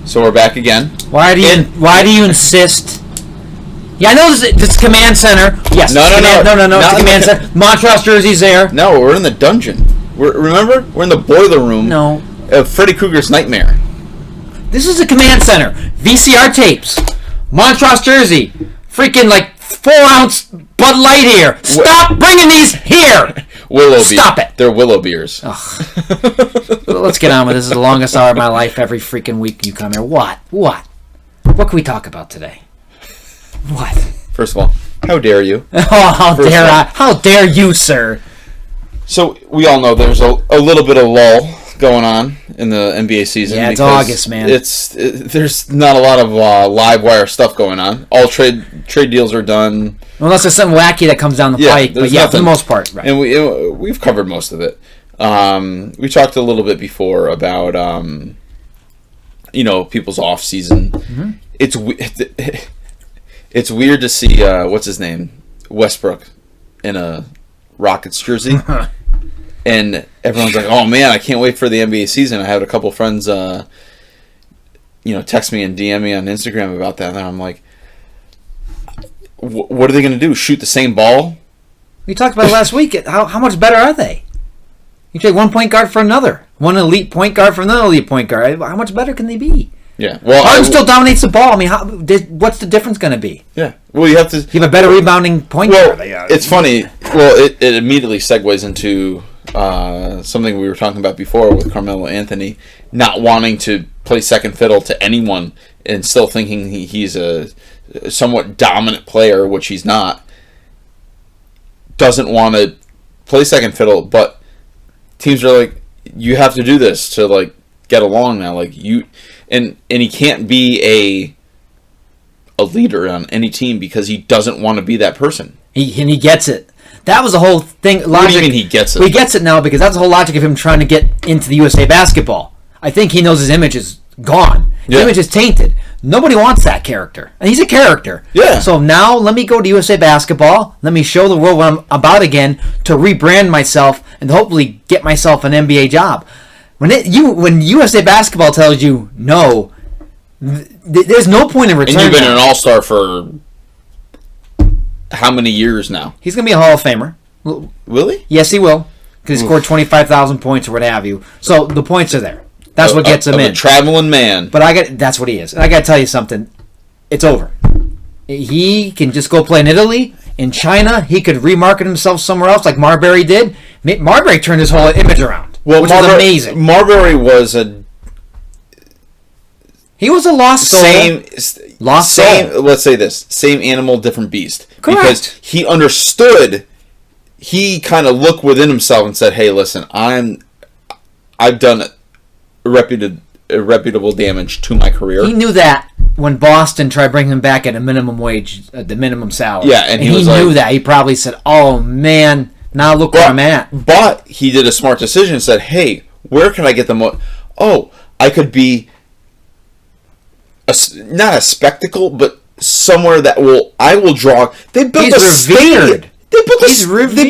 So we're back again. Why do you insist? Yeah, I know this is command center. Yes. No. It's the command center. Montrose jersey's there. No, we're in the dungeon. Remember? We're in the boiler room. No. Of Freddy Krueger's nightmare. This is the command center. VCR tapes. Montrose jersey. Freaking 4-ounce Bud Light here. Stop bringing these here. Stop it. They're Willow beers. Let's get on with this. This is the longest hour of my life. Every freaking week you come here. What? What can we talk about today? What? First of all, how dare you? Oh, how dare you, sir? So we all know there's a little bit of lull going on in the NBA season. Yeah, it's August, man. There's not a lot of live wire stuff going on. All trade deals are done. Unless there's something wacky that comes down the pike. But yeah, for the most part. Right. And we've covered most of it. We talked a little bit before about people's off season. Mm-hmm. It's weird to see what's his name, Westbrook, in a Rockets jersey. And everyone's like, "Oh man, I can't wait for the NBA season." I had a couple friends, text me and DM me on Instagram about that, and I'm like, "What are they going to do? Shoot the same ball?" We talked about it last week. How much better are they? You take one point guard for another, one elite point guard for another elite point guard. How much better can they be? Yeah, well, Harden still dominates the ball. I mean, what's the difference going to be? Yeah, well, you have a better rebounding point guard. It's funny. Well, it immediately segues into something we were talking about before with Carmelo Anthony not wanting to play second fiddle to anyone and still thinking he's a somewhat dominant player, which he's not. Doesn't want to play second fiddle, but teams are like, you have to do this to get along now. And he can't be a leader on any team because he doesn't want to be that person. He gets it. That was the whole thing. Logic. What do you mean he gets it? Well, he gets it now because that's the whole logic of him trying to get into the USA Basketball. I think he knows his image is gone. His image is tainted. Nobody wants that character. And he's a character. Yeah. So now let me go to USA Basketball. Let me show the world what I'm about again to rebrand myself and hopefully get myself an NBA job. When USA Basketball tells you no, there's no point in return. And you've been an all-star for how many years now? He's going to be a Hall of Famer. Will he? Yes, he will. Because he scored 25,000 points or what have you. So the points are there. That's what gets him in. A traveling man. But that's what he is. And I got to tell you something. It's over. He can just go play in Italy, in China. He could remarket himself somewhere else like Marbury did. Marbury turned his whole image around, which is amazing. Marbury was He was a lost soul. Lost soul. Let's say this. Same animal, different beast. Correct. Because he understood. He kind of looked within himself and said, "Hey, listen, I've done irreputable damage to my career." He knew that when Boston tried bringing him back at a minimum wage, the minimum salary. Yeah, and he knew that. He probably said, "Oh man, now look where I'm at." But he did a smart decision and said, "Hey, where can I get the most? Oh, I could be not a spectacle, but somewhere that I will draw." They built a stadium. They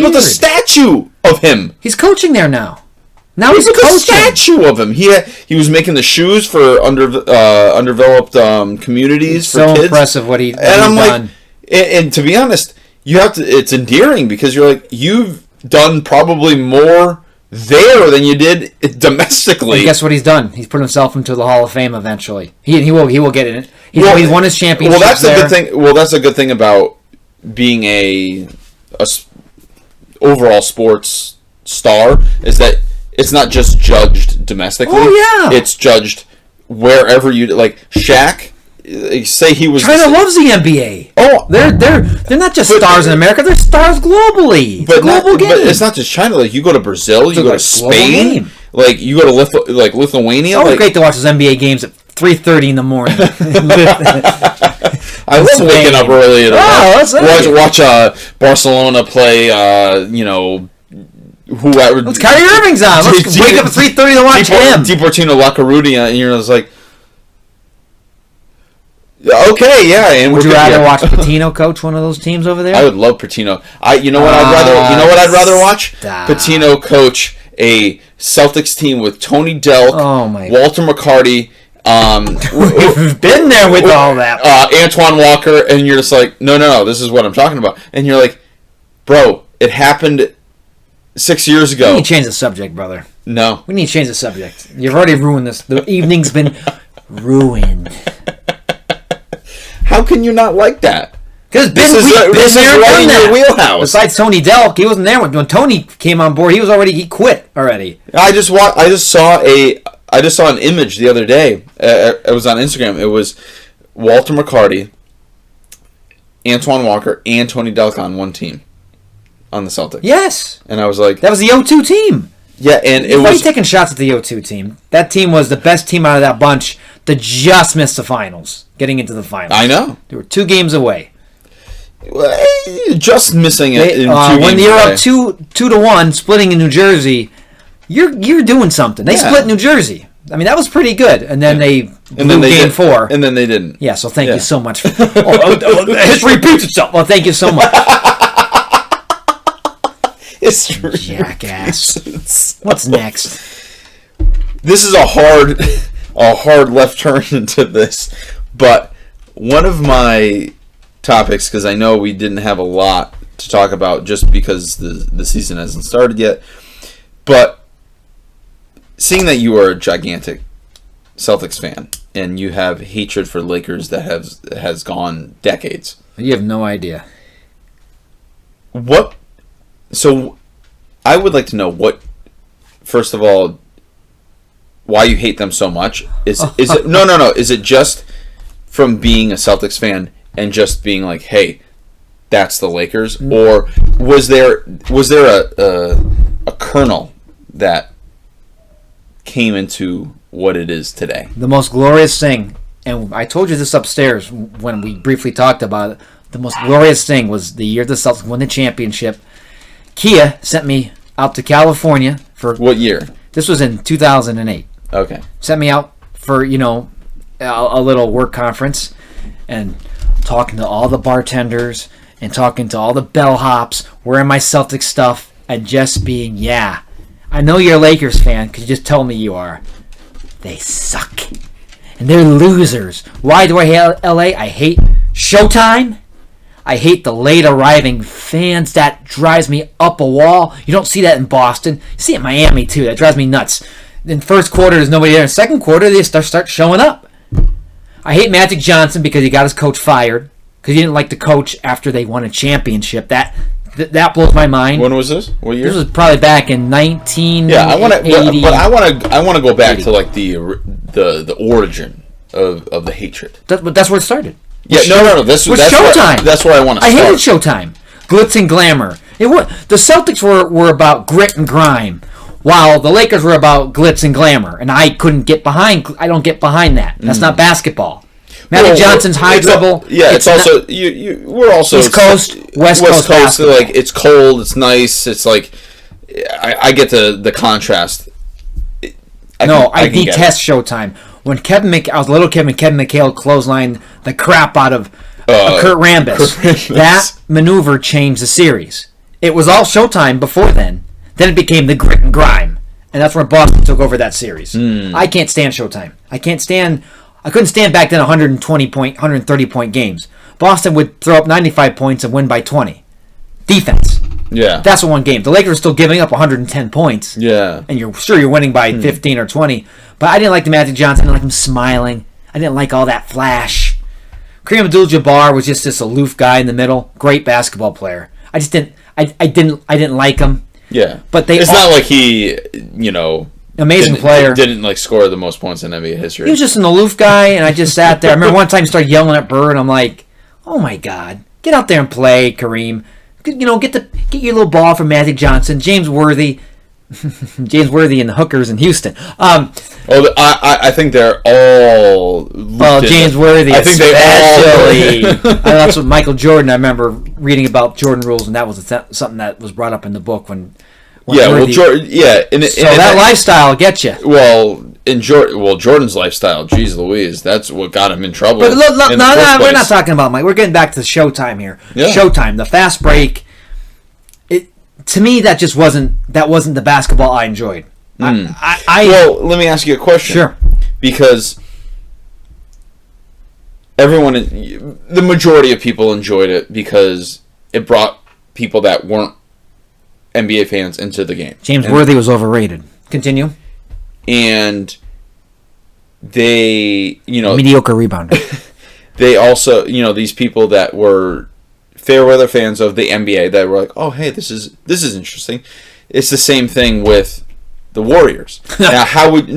built a statue of him. He's coaching there now. Now he's coaching. A statue of him. He was making the shoes for underdeveloped communities for kids. So impressive what he's done. Like, and to be honest, you have to. It's endearing because you're like, you've done probably more there than you did domestically. And guess what he's done? He's put himself into the Hall of Fame eventually. He will get in it. He's won his championship. Well, that's a good thing. Well, that's a good thing about being a overall sports star is that it's not just judged domestically. Oh yeah, it's judged wherever you Shaq. Say he was. China loves the NBA. Oh, they're not just stars in America; they're stars globally. It's a global game. But it's not just China. You go to Brazil, you go to Spain, you go to Lithuania. It's great to watch those NBA games at 3:30 in the morning. I love waking up early to watch Barcelona play. Whoever. Let's Kyrie Irving's on. Let's wake up at 3:30 to watch him. Deportino La Coruña, and you're just like, okay, yeah. And would you rather watch Patino coach one of those teams over there? I would love Patino. You know what I'd rather watch? Patino coach a Celtics team with Tony Delk, Walter McCarty, We've been there with all that. Antoine Walker, and you're just like, no, this is what I'm talking about. And you're like, bro, it happened 6 years ago. We need to change the subject, brother. No. We need to change the subject. You've already ruined this. The evening's been ruined. How can you not like that? Because this is right in your wheelhouse. Besides Tony Delk, he wasn't there when Tony came on board. He quit already. I just saw an image the other day. It was on Instagram. It was Walter McCarty, Antoine Walker, and Tony Delk on one team on the Celtics. Yes. And I was like, that was the 0-2 team. Yeah, and it Why was... are you taking shots at the 0-2 team? That team was the best team out of that bunch that just missed the finals, getting into the finals. I know. They were 2 games away. Just missing it in 2 games when you're away. up 2-1, splitting in New Jersey, you're doing something. They split New Jersey. I mean, that was pretty good. And then they blew game 4. And then they didn't. Yeah, so thank you so much. History repeats itself. Well, thank you so much. History. Jackass. What's next? This is a hard left turn into this. But one of my topics, because I know we didn't have a lot to talk about just because the season hasn't started yet, but seeing that you are a gigantic Celtics fan and you have hatred for Lakers that has gone decades. You have no idea. So I would like to know first of all, why you hate them so much. Is it no. Is it just from being a Celtics fan and just being like, hey, that's the Lakers? Or was there a kernel that came into what it is today? The most glorious thing, and I told you this upstairs when we briefly talked about it, the most glorious thing was the year the Celtics won the championship. Kia sent me out to California for... What year? This was in 2008. Okay. Sent me out for, a little work conference and talking to all the bartenders and talking to all the bellhops, wearing my Celtics stuff and just being, I know you're a Lakers fan because you just told me you are. They suck. And they're losers. Why do I hate LA? I hate Showtime. I hate the late arriving fans. That drives me up a wall. You don't see that in Boston. You see it in Miami too. That drives me nuts. In first quarter, there's nobody there. In second quarter, they start showing up. I hate Magic Johnson because he got his coach fired because he didn't like the coach after they won a championship. That blows my mind. When was this? What year? This was probably back in 1980. Yeah, I want to go back to like the origin of the hatred. That's where it started. Yeah, no. That's Showtime. That's where I want to start. I hated Showtime. Glitz and glamour. The Celtics were about grit and grime, while the Lakers were about glitz and glamour. And I couldn't get behind. I don't get behind that. That's not basketball. Magic Johnson's high dribble. It's also we're also East Coast, West Coast basketball. Like it's cold, it's nice. It's like I get the contrast. I detest Showtime. When I was a little kid when Kevin McHale clotheslined the crap out of Kurt Rambis. That maneuver changed the series. It was all Showtime before then. Then it became the grit and grime. And that's where Boston took over that series. I can't stand Showtime. I couldn't stand back then 130 point games. Boston would throw up 95 points and win by 20. Defense. Yeah. That's what won games. The Lakers are still giving up 110 points. Yeah. And you're winning by 15 or 20. But I didn't like the Magic Johnson. I didn't like him smiling. I didn't like all that flash. Kareem Abdul-Jabbar was just this aloof guy in the middle. Great basketball player. I just didn't like him. Yeah. But it's not like he, amazing player. Didn't like score the most points in NBA history. He was just an aloof guy, and I just sat there. I remember one time he started yelling at Bird. I'm like, oh my God, get out there and play, Kareem. Get your little ball from Magic Johnson, James Worthy, and the hookers in Houston. I think they're all. James Worthy. I think they all. That's what Michael Jordan. I remember reading about Jordan rules, and that was something that was brought up in the book when Worthy, that lifestyle gets you. Jordan's lifestyle, geez Louise, that's what got him in trouble. But look, no, we're not talking about Mike. We're getting back to Showtime here. Yeah. Showtime, the fast break. To me, that wasn't the basketball I enjoyed. Well, let me ask you a question. Sure. Because the majority of people enjoyed it because it brought people that weren't NBA fans into the game. James Worthy was overrated. Continue. And they, mediocre rebounder. They also, these people that were fair weather fans of the NBA that were like, oh, hey, this is interesting. It's the same thing with the Warriors. Now, how would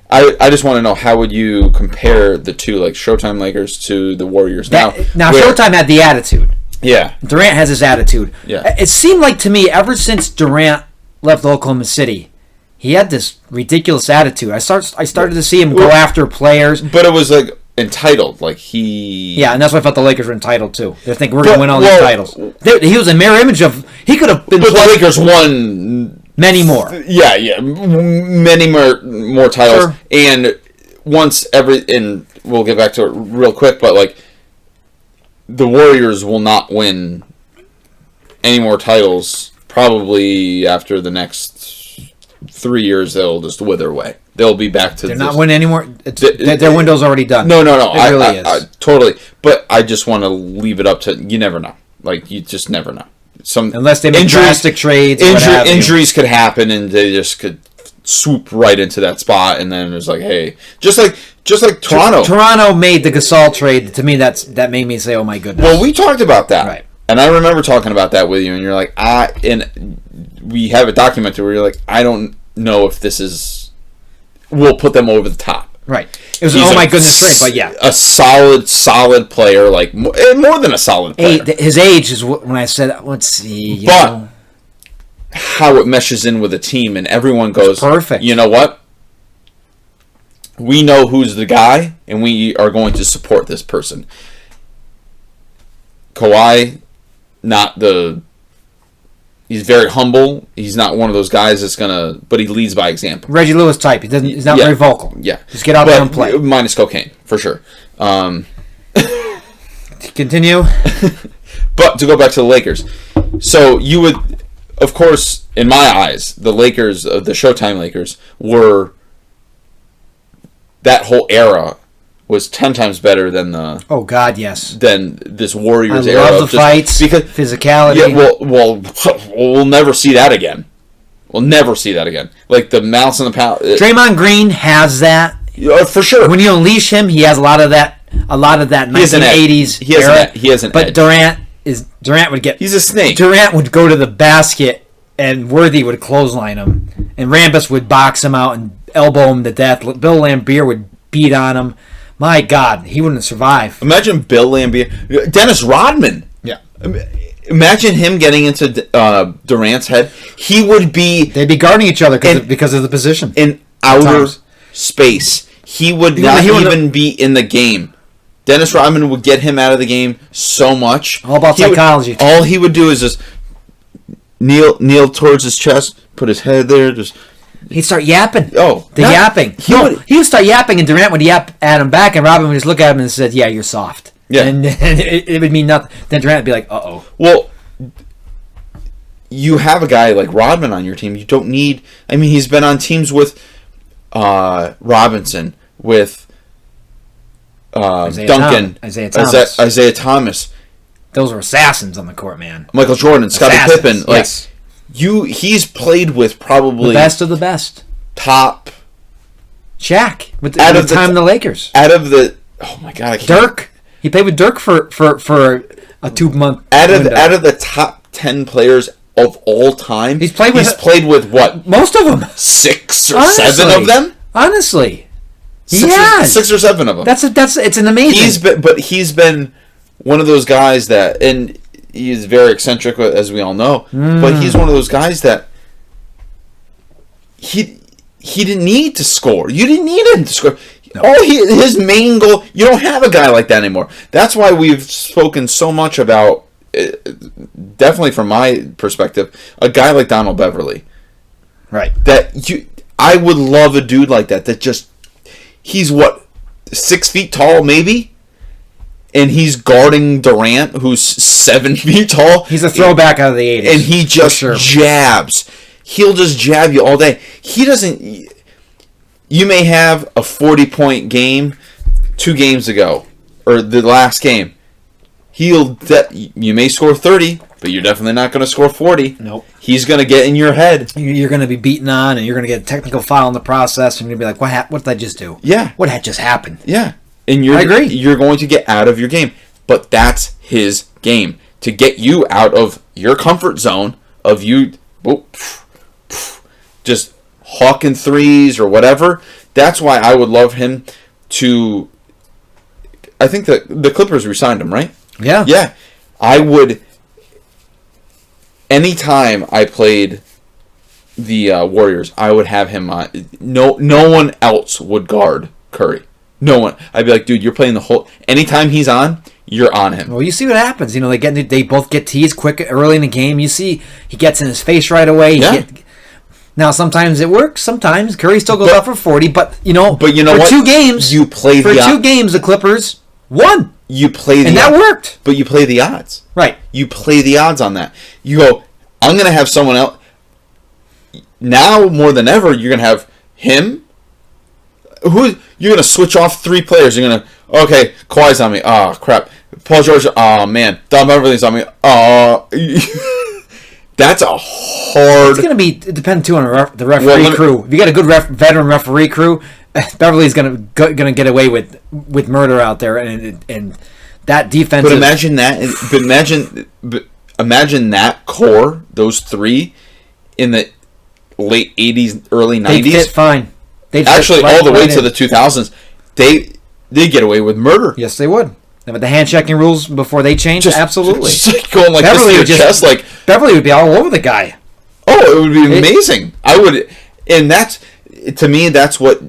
I just want to know, how would you compare the two, like Showtime Lakers to the Warriors now? Showtime had the attitude. Yeah. Durant has his attitude. Yeah. It seemed like to me, ever since Durant left Oklahoma City, he had this ridiculous attitude. I started to see him go after players. But it was like entitled. Like he... Yeah, and that's why I thought the Lakers were entitled too. They're thinking, we're going to win all these titles. He was a mirror image of... He could have been... But the Lakers won... Many more. Yeah. Many more titles. Sure. And and we'll get back to it real quick, but like, the Warriors will not win any more titles probably after the next 3 years. They'll just wither away. They'll be back to... They're not winning anymore? Their window's already done. No. It really is. I totally. But I just want to leave it up to... You never know. Like, you just never know. Unless they make drastic trades. Injuries could happen, and they just could swoop right into that spot, and then it's like, hey... Just like Toronto. Toronto made the Gasol trade. To me, that made me say, oh my goodness. Well, we talked about that. Right. And I remember talking about that with you, and you're like, and we have it documented where you're like, I don't know if this is... We'll put them over the top. Right. It was my goodness trade, but yeah. A solid player, like more than a solid player. His age is when I said, let's see. But how it meshes in with the team, and everyone goes, perfect. You know what? We know who's the guy, and we are going to support this person. Kawhi, he's very humble. He's not one of those guys that's gonna, but he leads by example. Reggie Lewis type. He's not very vocal. Yeah, just get out there and play. Minus cocaine for sure. Continue. But to go back to the Lakers, so you would, of course, in my eyes, the Lakers, the Showtime Lakers, were, that whole era was 10 times better than the... Oh, God, yes. Than this Warriors era. I love the fights, because physicality. Yeah, we'll never see that again. We'll never see that again. Like the Mouse and the Pound. Draymond Green has that. For sure. When you unleash him, he has a lot of that 1980s era. He has an but edge. Durant would get... He's a snake. Durant would go to the basket, and Worthy would clothesline him. And Rambis would box him out and elbow him to death. Bill Laimbeer would beat on him. My God, he wouldn't survive. Imagine Bill Laimbeer. Dennis Rodman. Yeah. Imagine him getting into Durant's head. He would be... They'd be guarding each other because of the position. In outer space. He would not even be in the game. Dennis Rodman would get him out of the game so much. All about psychology. All he would do is just kneel towards his chest, put his head there, just... He'd start yapping. Yapping. He would start yapping, and Durant would yap at him back, and Robin would just look at him and said, "Yeah, you're soft." Yeah. And it would mean nothing. Then Durant would be like, "Uh-oh." Well, you have a guy like Rodman on your team. You don't need... I mean, he's been on teams with Robinson, with Duncan, Isaiah Thomas. Those were assassins on the court, man. Michael Jordan, Scottie Pippen. Yes. He's played with probably... the best of the best. Top... Shaq, with the Lakers. Out of the... Oh, my God. Dirk. He played with Dirk for a 2-month Out of the top 10 players of all time, he's played with what? Most of them. 6 or 7 of them? Honestly. 6 or 7 of them. It's an amazing... He's been one of those guys that... And he's very eccentric, as we all know. But he's one of those guys that... He didn't need to score. You didn't need him to score. No. His main goal... You don't have a guy like that anymore. That's why we've spoken so much about, definitely from my perspective, a guy like Donald Beverly. Right. I would love a dude like that just... He's what? 6 feet tall, maybe? And he's guarding Durant, who's 7 feet tall. He's a throwback out of the 80s. And he just jabs. He'll just jab you all day. He doesn't... You may have a 40-point game, 2 games ago, or the last game, you may score 30, but you're definitely not going to score 40. Nope. He's going to get in your head. You're going to be beaten on, and you're going to get a technical foul in the process, and you're going to be like, what did I just do? Yeah. What had just happened? Yeah. And I agree. You're going to get out of your game. But that's his game. To get you out of your comfort zone of you just hawking threes or whatever. That's why I would love him to... I think the Clippers re-signed him, right? Yeah. Yeah. I would... Anytime I played the Warriors, I would have him on. No one else would guard Curry. No one. I'd be like, dude, you're playing the whole... Anytime he's on, you're on him. Well, you see what happens. They both get teased quick early in the game. You see he gets in his face right away. Yeah. Now, sometimes it works. Sometimes Curry still goes out for 40. But you know what? 2 games, you play for 2 games, the Clippers won. You play the and that worked. But you play the odds. Right. You play the odds on that. You go, I'm going to have someone else. Now, more than ever, you're going to have him. You're going to switch off 3 players. You're going to, okay, Kawhi's on me. Oh, crap. Paul George, oh, man. Don Beverly's on me. Oh. That's a hard... It's going to be... It depends, too, on the referee crew. If you got a good veteran referee crew, Beverly's going to get away with murder out there, and that defense. But imagine that. But imagine that core, those 3, in the late '80s, early '90s. They fit fine. Actually, all the way to the 2000s, they get away with murder. Yes, they would. With the hand checking rules before they changed, absolutely. Just like going like Beverly this to your chest, like Beverly would be all over the guy. Oh, it would be amazing. I would, and that's, to me, that's what.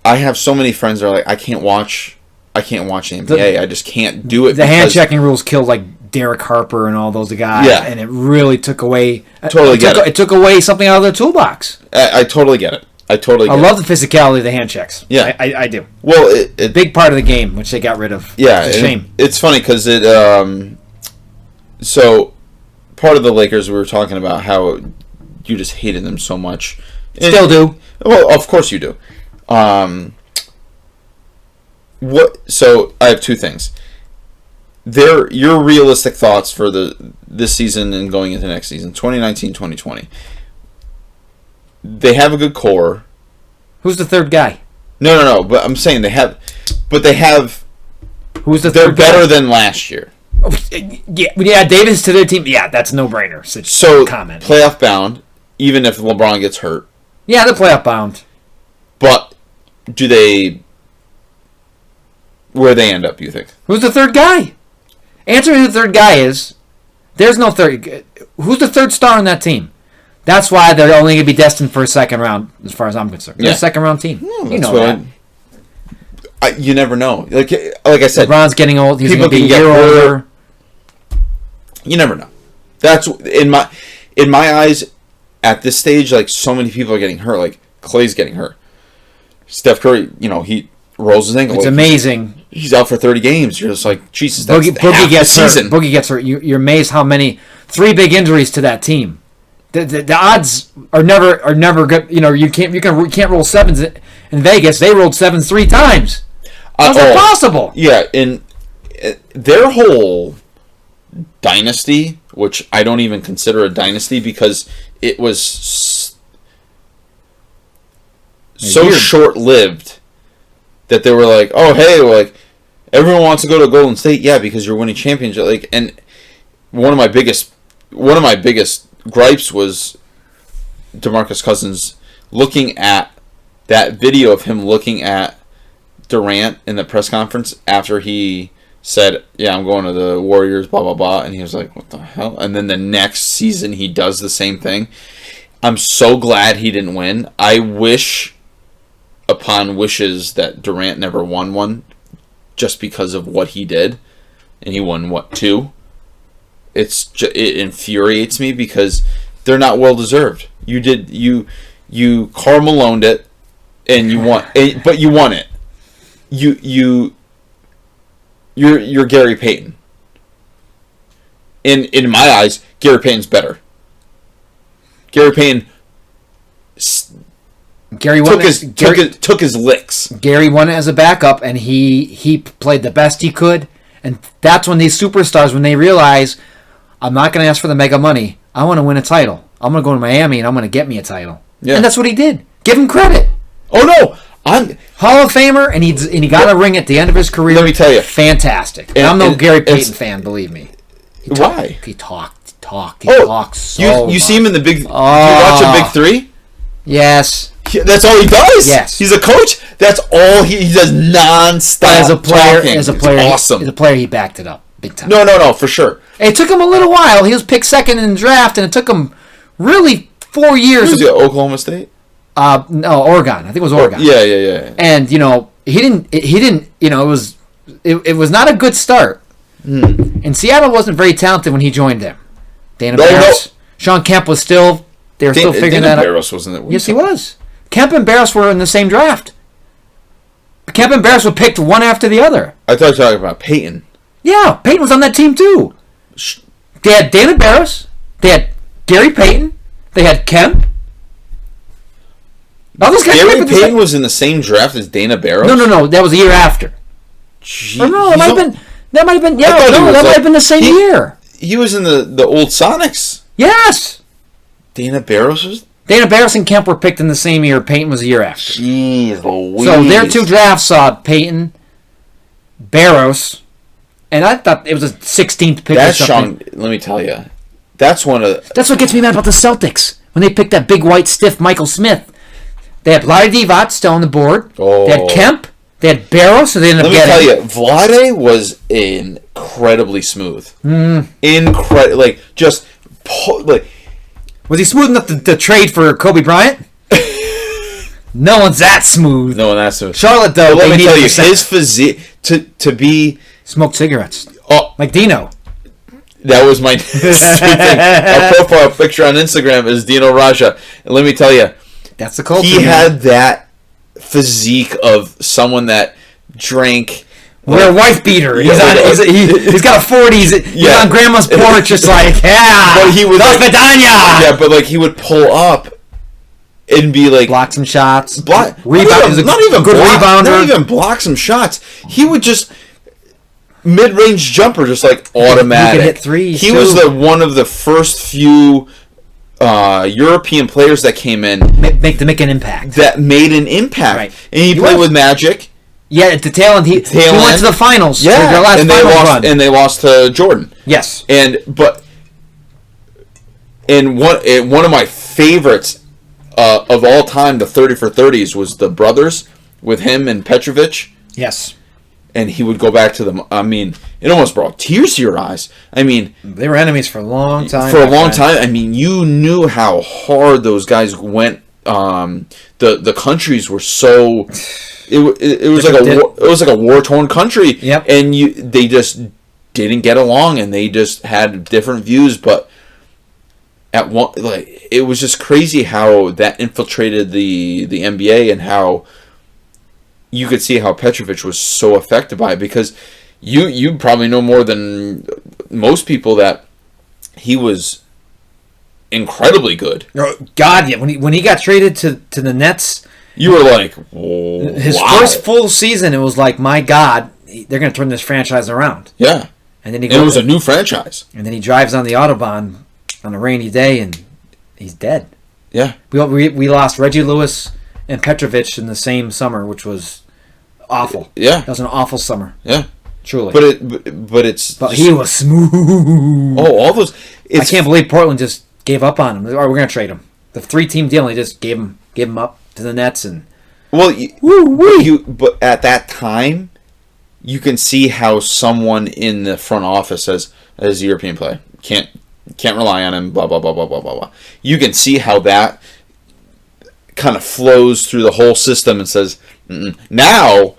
I have so many friends that are like, I can't watch the NBA. I just can't do it. The hand checking rules killed like Derek Harper and all those guys, and it really took away. It took away something out of their toolbox. I totally get it. I love the physicality of the hand checks. Yeah, I do. Well, big part of the game, which they got rid of. Yeah, it's a shame. It's funny because so part of the Lakers, we were talking about how you just hated them so much. Still do. Well, of course you do. So I have 2 things. Your realistic thoughts for this season and going into next season, 2019-2020. They have a good core. Who's the third guy? No. But I'm saying they have. Who's the third guy? They're better than last year. Yeah, Davis to their team. Yeah, that's a no-brainer. So comment. Playoff bound, even if LeBron gets hurt. Yeah, they're playoff bound. But where they end up, you think? Who's the third guy? Answer who the third guy is. There's no third. Who's the third star on that team? That's why they're only going to be destined for a second round, as far as I'm concerned. They're a second round team. You know that. You never know. Like I said, LeBron's getting old. He's going to be a year older. You never know. That's in my eyes. At this stage, like, so many people are getting hurt. Like, Clay's getting hurt. Steph Curry, he rolls his ankle. It's amazing. He's out for 30 games. You're just like, Jesus, that's Boogie gets hurt. Boogie gets hurt. You're amazed how many 3 big injuries to that team. The odds are never good. You can't roll 7s in Vegas. They rolled 7s 3 times. How's that possible? Yeah, in their whole dynasty, which I don't even consider a dynasty because it was so short-lived that they were like, oh, hey, like, everyone wants to go to Golden State. Yeah, because you're winning championship. Like, and one of my biggest gripes was DeMarcus Cousins looking at that video of him looking at Durant in the press conference after he said, yeah, I'm going to the Warriors, blah, blah, blah. And he was like, what the hell? And then the next season he does the same thing. I'm so glad he didn't win. I wish upon wishes that Durant never won one just because of what he did. And he won, 2? It infuriates me because they're not well deserved. You Karl Maloned it, and you won, but you won it. You're Gary Payton. In my eyes, Gary Payton's better. Gary Payton Gary took his licks. Gary won it as a backup, and he played the best he could. And that's when these superstars, when they realize, I'm not going to ask for the mega money. I want to win a title. I'm going to go to Miami, and I'm going to get me a title. Yeah. And that's what he did. Give him credit. Oh, no. I'm Hall of Famer, and he got a ring at the end of his career. Let me tell you. Fantastic. And I'm no Gary Payton fan, believe me. Why? He talks so You see him in the big... Oh. You watch a Big Three? Yes. That's all he does? Yes. He's a coach? That's all he does non-stop As a player, talking. it's awesome. As a player, he backed it up big time. No, for sure. It took him a little while. He was picked second in the draft, and it took him really 4 years. Was it Oklahoma State? No, Oregon. I think it was Oregon. Yeah. And he didn't. It was not a good start. And Seattle wasn't very talented when he joined them. Dana Barros, Sean Kemp was still. They were still figuring that out. Barros wasn't it? Yes, he was. Kemp and Barros were in the same draft. Kemp and Barros were picked one after the other. I thought you were talking about Peyton. Yeah, Peyton was on that team too. They had Dana Barros. They had Gary Payton. They had Kemp. Gary Payton was in the same draft as Dana Barros? No. That was the year after. Jeez. Or no, that might have been. Yeah, that might have been the same year. He was in the old Sonics. Yes. Dana Barros and Kemp were picked in the same year. Payton was the year after. Jeez Louise. So their two drafts saw Payton, Barros, and I thought it was a 16th pick or something. Let me tell you, that's one of... That's what gets me mad about the Celtics. When they picked that big, white, stiff Michael Smith. They had Vlade Divac still on the board. Oh. They had Kemp. They had Barros, so they ended up getting... Let me tell you, Vlade was incredibly smooth. Was he smooth enough to trade for Kobe Bryant? No one's that smooth. Charlotte, though, let me tell you, his physique to be... Smoked cigarettes. Oh, like Dino. That was my our profile picture on Instagram is Dino Raja. And let me tell you, that's the culture. He had that physique of someone that drank... Wear a wife beater. He's got a 40s. He's on grandma's porch, just like, but he would he would pull up and be like, block some shots, rebound. Not even block some shots. He would just mid-range jumper, just like automatic. He could hit threes. He was one of the first few European players that came in make an impact. That made an impact, right. And he played with Magic. Yeah, at the tail end, he went to the finals. Yeah, their last run. And they lost to Jordan. Yes, one of my favorites of all time, the 30 for 30s, was the brothers with him and Petrovic. Yes, and he would go back to them. I mean, it almost brought tears to your eyes. I mean, they were enemies for a long time. I mean, you knew how hard those guys went. The countries were so. It was like a war-torn country. Yep. And they just didn't get along, and they just had different views. But it was just crazy how that infiltrated the NBA, and how you could see how Petrovic was so affected by it, because you probably know more than most people that he was incredibly good. God, yeah. When he got traded to the Nets. You were like, his first full season, it was like, my God, they're going to turn this franchise around. Yeah. And then it was a new franchise. And then he drives on the Autobahn on a rainy day, and he's dead. Yeah. We lost Reggie Lewis and Petrovic in the same summer, which was awful. Yeah. That was an awful summer. Yeah. Truly. But he was smooth. Oh, all those... I can't believe Portland just gave up on him. All right, we're going to trade him. The 3-team deal, and they just gave him up to the Nets. And but at that time, you can see how someone in the front office as a European player can't rely on him. Blah blah blah blah blah blah blah. You can see how that kind of flows through the whole system and says, now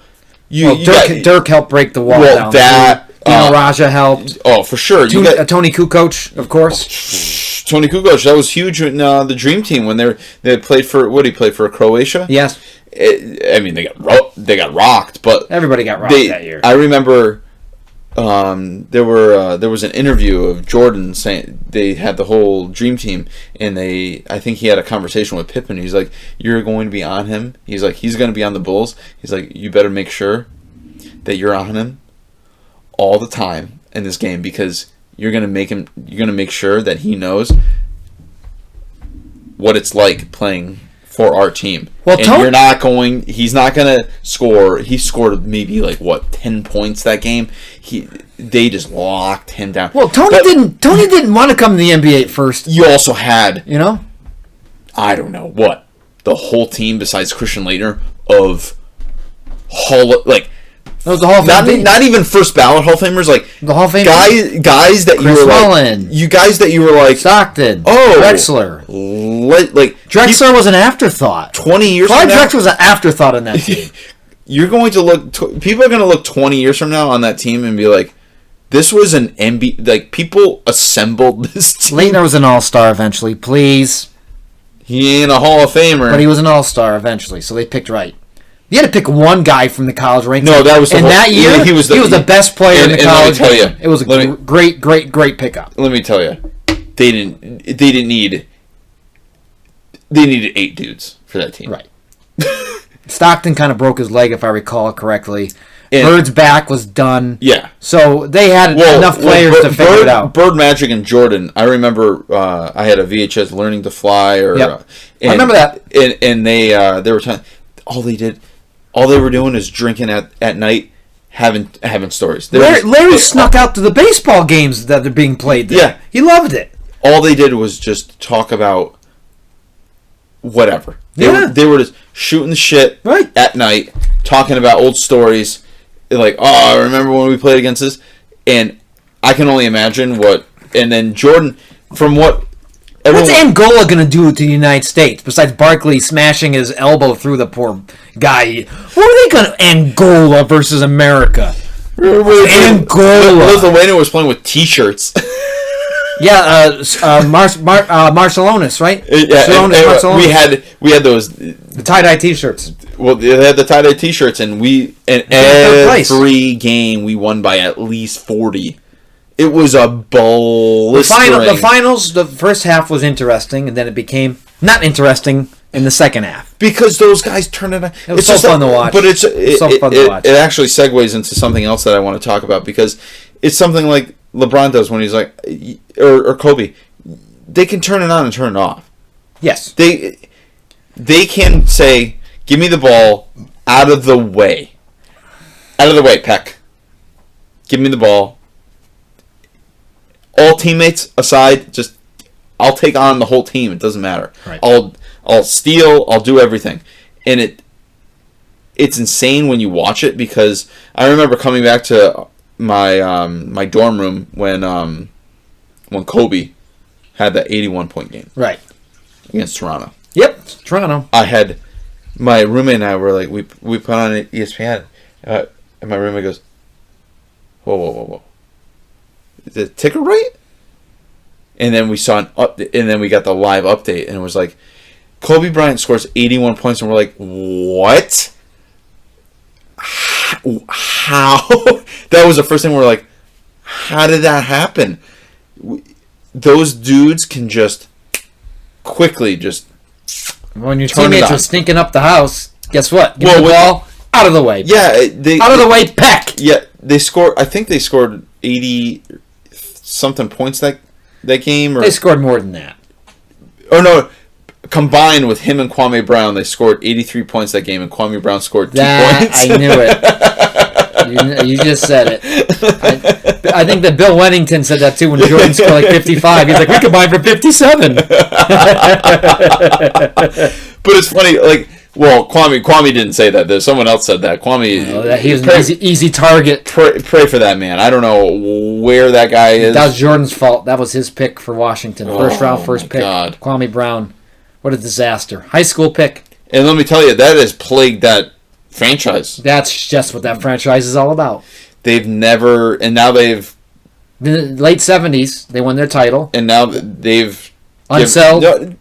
Dirk helped break the wall down. Dino Raja helped. Oh, for sure. Tony Kukoc, of course. Tony Kukoc, that was huge in the Dream Team when they played for, what did he play for, Croatia? Yes. They got rocked, but everybody got rocked that year. I remember there was an interview of Jordan saying they had the whole dream team, and I think he had a conversation with Pippen. He's like, "You're going to be on him." He's like, "He's going to be on the Bulls." He's like, "You better make sure that you're on him all the time in this game, because you're going to make sure that he knows what it's like playing for our team." Well, and he's not going to score. He scored maybe 10 points that game. They just locked him down. Well, Tony didn't want to come to the NBA at first. You also had, I don't know what, the whole team besides Christian Laettner of that was the Hall of Fame. Not even first ballot Hall of Famers, the Hall of Fame guys that Chris Mullin, you guys that you were like Stockton, Drexler, Drexler was an afterthought. 20 years Clyde from now, Drexler was an afterthought in that team. You're going to people are going to look 20 years from now on that team and be like, this was an NBA. People assembled this team. Laettner was an all-star eventually. Please, he ain't a Hall of Famer, but he was an all-star eventually. So they picked right. You had to pick one guy from the college ranks. No, that was that year. He was the best player in the college. Let me tell you, it was a great pickup. Let me tell you, they needed 8 dudes for that team. Right. Stockton kind of broke his leg, if I recall correctly. Bird's back was done. Yeah. So they had enough players to figure it out. Bird, Magic, and Jordan. I remember I had a VHS Learning to Fly. I remember that. And they were telling, all they were doing is drinking at night, having stories. Larry snuck out to the baseball games that are being played there. Yeah. He loved it. All they did was just talk about whatever. They were just shooting the shit at night, talking about old stories. Like, I remember when we played against this. And I can only imagine what... And then Jordan, from what... What's Angola going to do to the United States, besides Barkley smashing his elbow through the poor guy? What are they going to... Angola versus America. Angola. Lithuania was playing with T-shirts. Yeah, Marcelonis, right? Yeah, we had those... The tie-dye T-shirts. Well, they had the tie-dye T-shirts, and every game we won by at least 40. It was a blistering... The finals, the first half was interesting, and then it became not interesting in the second half. Because those guys turned it on. It was so fun to watch. But it actually segues into something else that I want to talk about, because it's something like LeBron does when he's like... Or Kobe. They can turn it on and turn it off. Yes. They can say, give me the ball out of the way. Out of the way, Peck. Give me the ball. All teammates aside, just I'll take on the whole team. It doesn't matter. Right. I'll steal. I'll do everything, and it's insane when you watch it, because I remember coming back to my my dorm room when Kobe had that 81-point game against Toronto. Yep, Toronto. I had my roommate and I were like we put on ESPN, and my roommate goes, whoa. Is the ticker right? And then we saw and then we got the live update, and it was like Kobe Bryant scores 81 points, and we're like, what? How? That was the first thing we were like, how did that happen? Those dudes can just quickly just when your teammates are stinking up the house, guess what? Give the ball out of the way. Yeah, out of the way, Peck. Yeah, they scored. I think they scored 80-something points that game. Or, they scored more than that. Oh no! Combined with him and Kwame Brown, they scored 83 points that game, and Kwame Brown scored 2 points. I knew it. You just said it. I think that Bill Wennington said that too when Jordan scored like 55. He's like, we combined for 57. But it's funny, Kwame didn't say that. There's someone else said that. Kwame, he was an easy target. Pray for that man. I don't know where that guy is. That was Jordan's fault. That was his pick for Washington. First round, first pick. God. Kwame Brown. What a disaster. High school pick. And let me tell you, that has plagued that franchise. That's just what that franchise is all about. They've never, and now they've... In the late 70s, they won their title. And now they've... Unseld.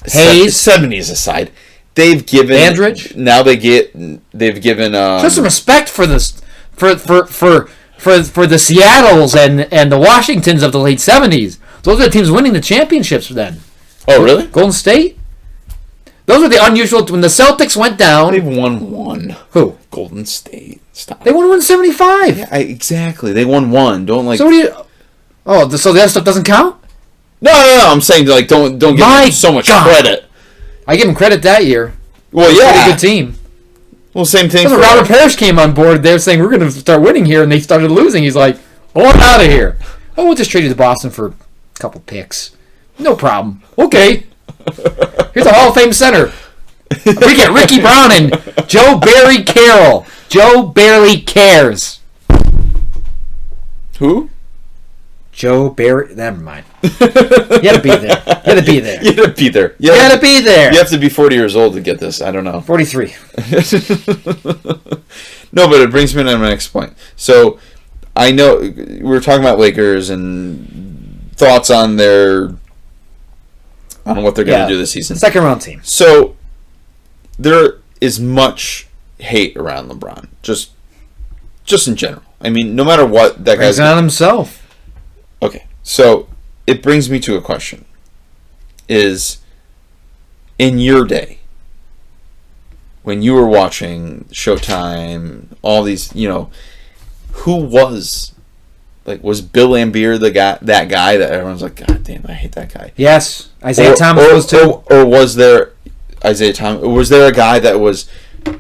Hayes. 70s aside. They've given... Andridge. Now they've given... Show some respect for this. For for the Seattles and the Washingtons of the late 70s. Those are the teams winning the championships then. Oh, really? Golden State? Those were the unusual... When the Celtics went down... They've won one. Who? Golden State. Stop. They won 175. Yeah, exactly. They won one. Don't like... So what do you... Oh, so the other stuff doesn't count? No. I'm saying, like, don't give them so much credit. I give them credit that year. Well, yeah. Pretty good team. Well, same thing for Robert Parrish came on board. They were saying, we're going to start winning here, and they started losing. He's like, I'm out of here. Oh, we'll just trade you to Boston for a couple picks. No problem. Okay. Here's a Hall of Fame center. We get Ricky Brown and Joe Barry Carroll. Joe barely cares. Who? Joe Barry. Never mind. You had to be there. You had to be there. You had to be there. You had to be there. You have to be 40 years old to get this. I don't know. 43. No, but it brings me to my next point. So, I know we were talking about Lakers and thoughts on what they're going to do this season. Second round team. So, there is much hate around LeBron, just in general. I mean, no matter what that guy's on himself. Okay, so it brings me to a question: is in your day, when you were watching Showtime, all these, who was Bill Laimbeer that guy that everyone's like, God damn, I hate that guy? Yes, Isaiah Thomas was too. Or was there Isaiah Thomas? Was there a guy that was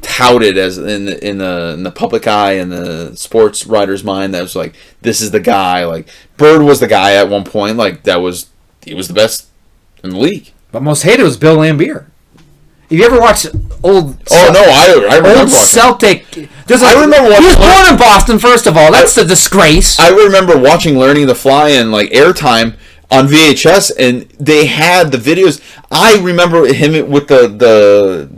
touted as in the public eye and the sports writer's mind that was like, this is the guy? Like Bird was the guy at one point. Like he was the best in the league. But most hated was Bill Laimbeer. If you ever watched old... I remember old Celtic... I remember he was born in Boston, first of all. That's a disgrace. I remember watching Learning to Fly and like Airtime on VHS, and they had the videos. I remember him with the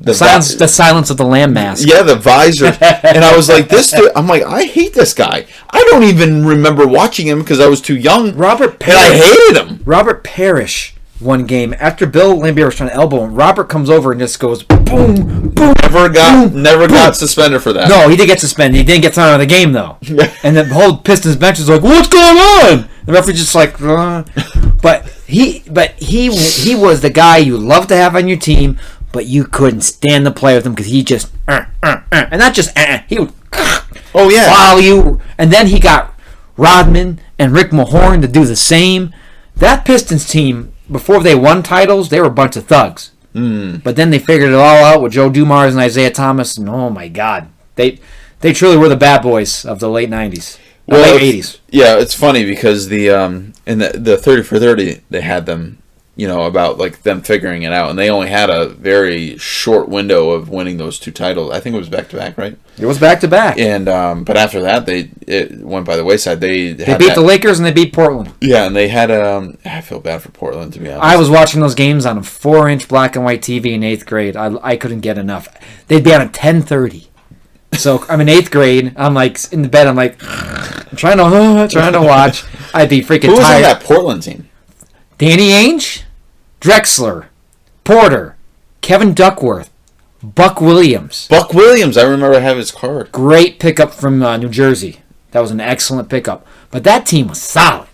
silence of the lamb mask. Yeah, the visor. And I was like, I'm like, I hate this guy. I don't even remember watching him because I was too young. Robert Parrish. And I hated him. Robert Parrish one game after Bill Laimbeer was trying to elbow him. Robert comes over and just goes boom, boom. Never got suspended for that. No, he didn't get suspended. He didn't get thrown out of the game though. And the whole Pistons bench is like, what's going on? The referee just like, but he was the guy you loved to have on your team, but you couldn't stand to play with him because he just and not just he would follow you. And then he got Rodman and Rick Mahorn to do the same. That Pistons team, before they won titles, they were a bunch of thugs. But then they figured it all out with Joe Dumars and Isaiah Thomas, and oh my God, they truly were the bad boys of the late '90s, late '80s. Yeah, it's funny because in the 30 for 30 they had them, about like them figuring it out, and they only had a very short window of winning those two titles. I think it was back to back, right? It was back to back. And but after that, it went by the wayside. They beat the Lakers and they beat Portland. Yeah, and they had I feel bad for Portland, to be honest. I was watching those games on a 4-inch black and white TV in 8th grade. I couldn't get enough. They'd be on at 10:30. So I'm in 8th grade. I'm like in the bed. I'm like trying to watch. I'd be freaking tired. Who was on that Portland team? Danny Ainge, Drexler, Porter, Kevin Duckworth, Buck Williams. Buck Williams, I remember having his card. Great pickup from New Jersey. That was an excellent pickup. But that team was solid.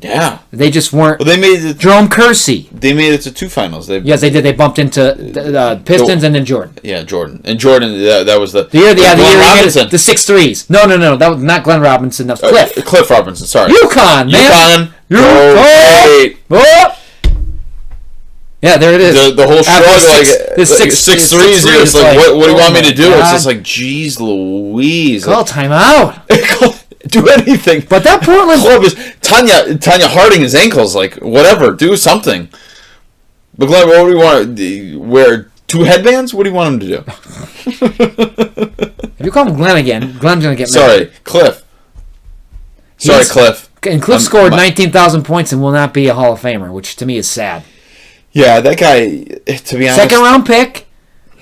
Yeah. They just weren't... Well, they made it... Jerome Kersey. They made it to two finals. Yes, they did. They bumped into the Pistons and then Jordan. Yeah, Jordan. And Jordan, that was the... The year Robinson. The 6 threes. No. That was not Glenn Robinson. That was Cliff. Cliff Robinson, sorry. UConn, man. UConn. Oh! Yeah, there it is. The whole shrug, the six threes. You're just like, what do you want me to do? God. It's just like, geez Louise. Call timeout. Do anything. But that Portland club is Tanya Harding his ankles. Like, whatever, do something. But Glenn, what do you want? Wear 2 headbands? What do you want him to do? If you call him Glenn again, Glenn's gonna get mad. Sorry, Cliff. Cliff. And Cliff scored 19,000 points and will not be a Hall of Famer, which to me is sad. Yeah, that guy, to be honest... Second round pick.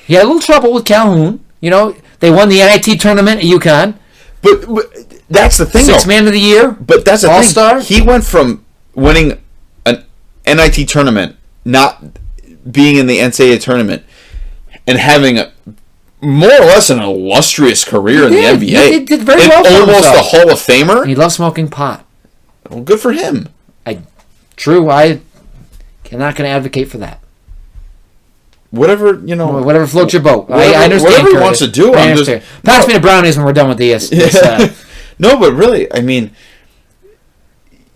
He had a little trouble with Calhoun. They won the NIT tournament at UConn. But that's the thing, Sixth man of the year. But that's the All-star. thing. He went from winning an NIT tournament, not being in the NCAA tournament, and having more or less an illustrious career in the NBA. He did very well for almost himself. a Hall of Famer. He loves smoking pot. Well, good for him. True, I am not going to advocate for that. Whatever, Whatever floats your boat. I understand. Whatever he Curtis. wants to do. Pass me the brownies when we're done with this. No, but really, I mean,